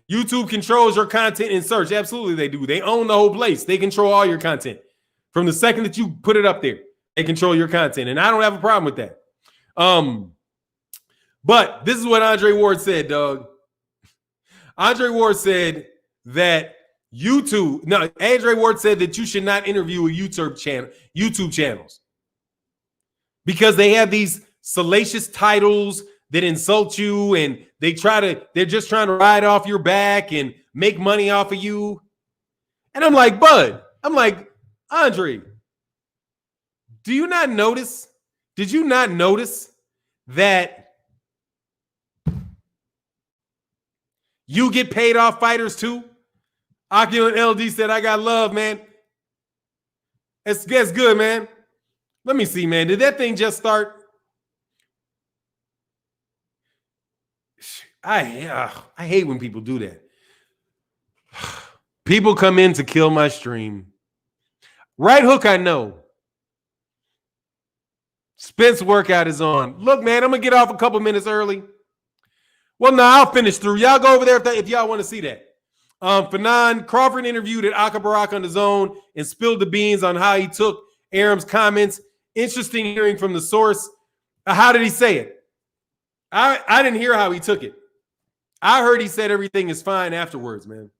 YouTube controls your content in search. Absolutely they do. They own the whole place. They control all your content. From the second that you put it up there, they control your content. And I don't have a problem with that. But this is what Andre Ward said, dog. Andre Ward said that Andre Ward said that you should not interview a YouTube channels because they have these salacious titles that insult you and they're just trying to ride off your back and make money off of you. And I'm like, Bud, Andre, did you not notice that you get paid off fighters too? Opulent LD said, I got love, man. That's good, man. Let me see, man. Did that thing just start? I hate when people do that. People come in to kill my stream. Right hook, I know. Spence workout is on. Look, man, I'm going to get off a couple minutes early. Well, no, I'll finish through. Y'all go over there if y'all want to see that. Fannon, Crawford interviewed at Akabarak on his own and spilled the beans on how he took Arum's comments. Interesting hearing from the source. How did he say it? I didn't hear how he took it. I heard he said everything is fine afterwards, man.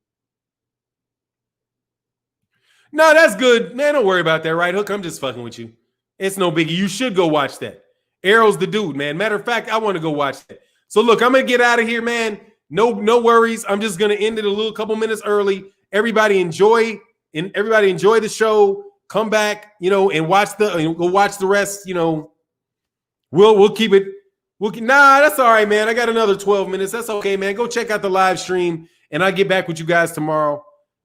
No, that's good. Man, don't worry about that, right, Hook? I'm just fucking with you. It's no biggie. You should go watch that. Errol's the dude, man. Matter of fact, I want to go watch that. So look, I'm going to get out of here, man. No worries. I'm just going to end it a couple minutes early. Everybody enjoy the show. Come back, and go watch the rest, We'll keep it. Nah, that's all right, man. I got another 12 minutes. That's okay, man. Go check out the live stream and I'll get back with you guys tomorrow.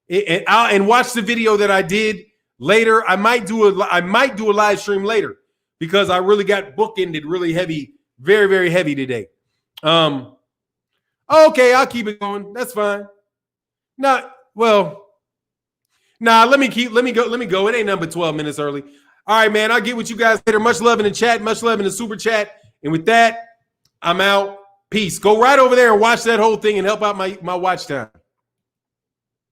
And watch the video that I did later. I might do a live stream later because I really got bookended really heavy, very, very heavy today. Okay, I'll keep it going. That's fine. Nah, let me go. It ain't number 12 minutes early. All right, man. I'll get with you guys later. Much love in the chat. Much love in the super chat. And with that, I'm out. Peace. Go right over there and watch that whole thing and help out my watch time.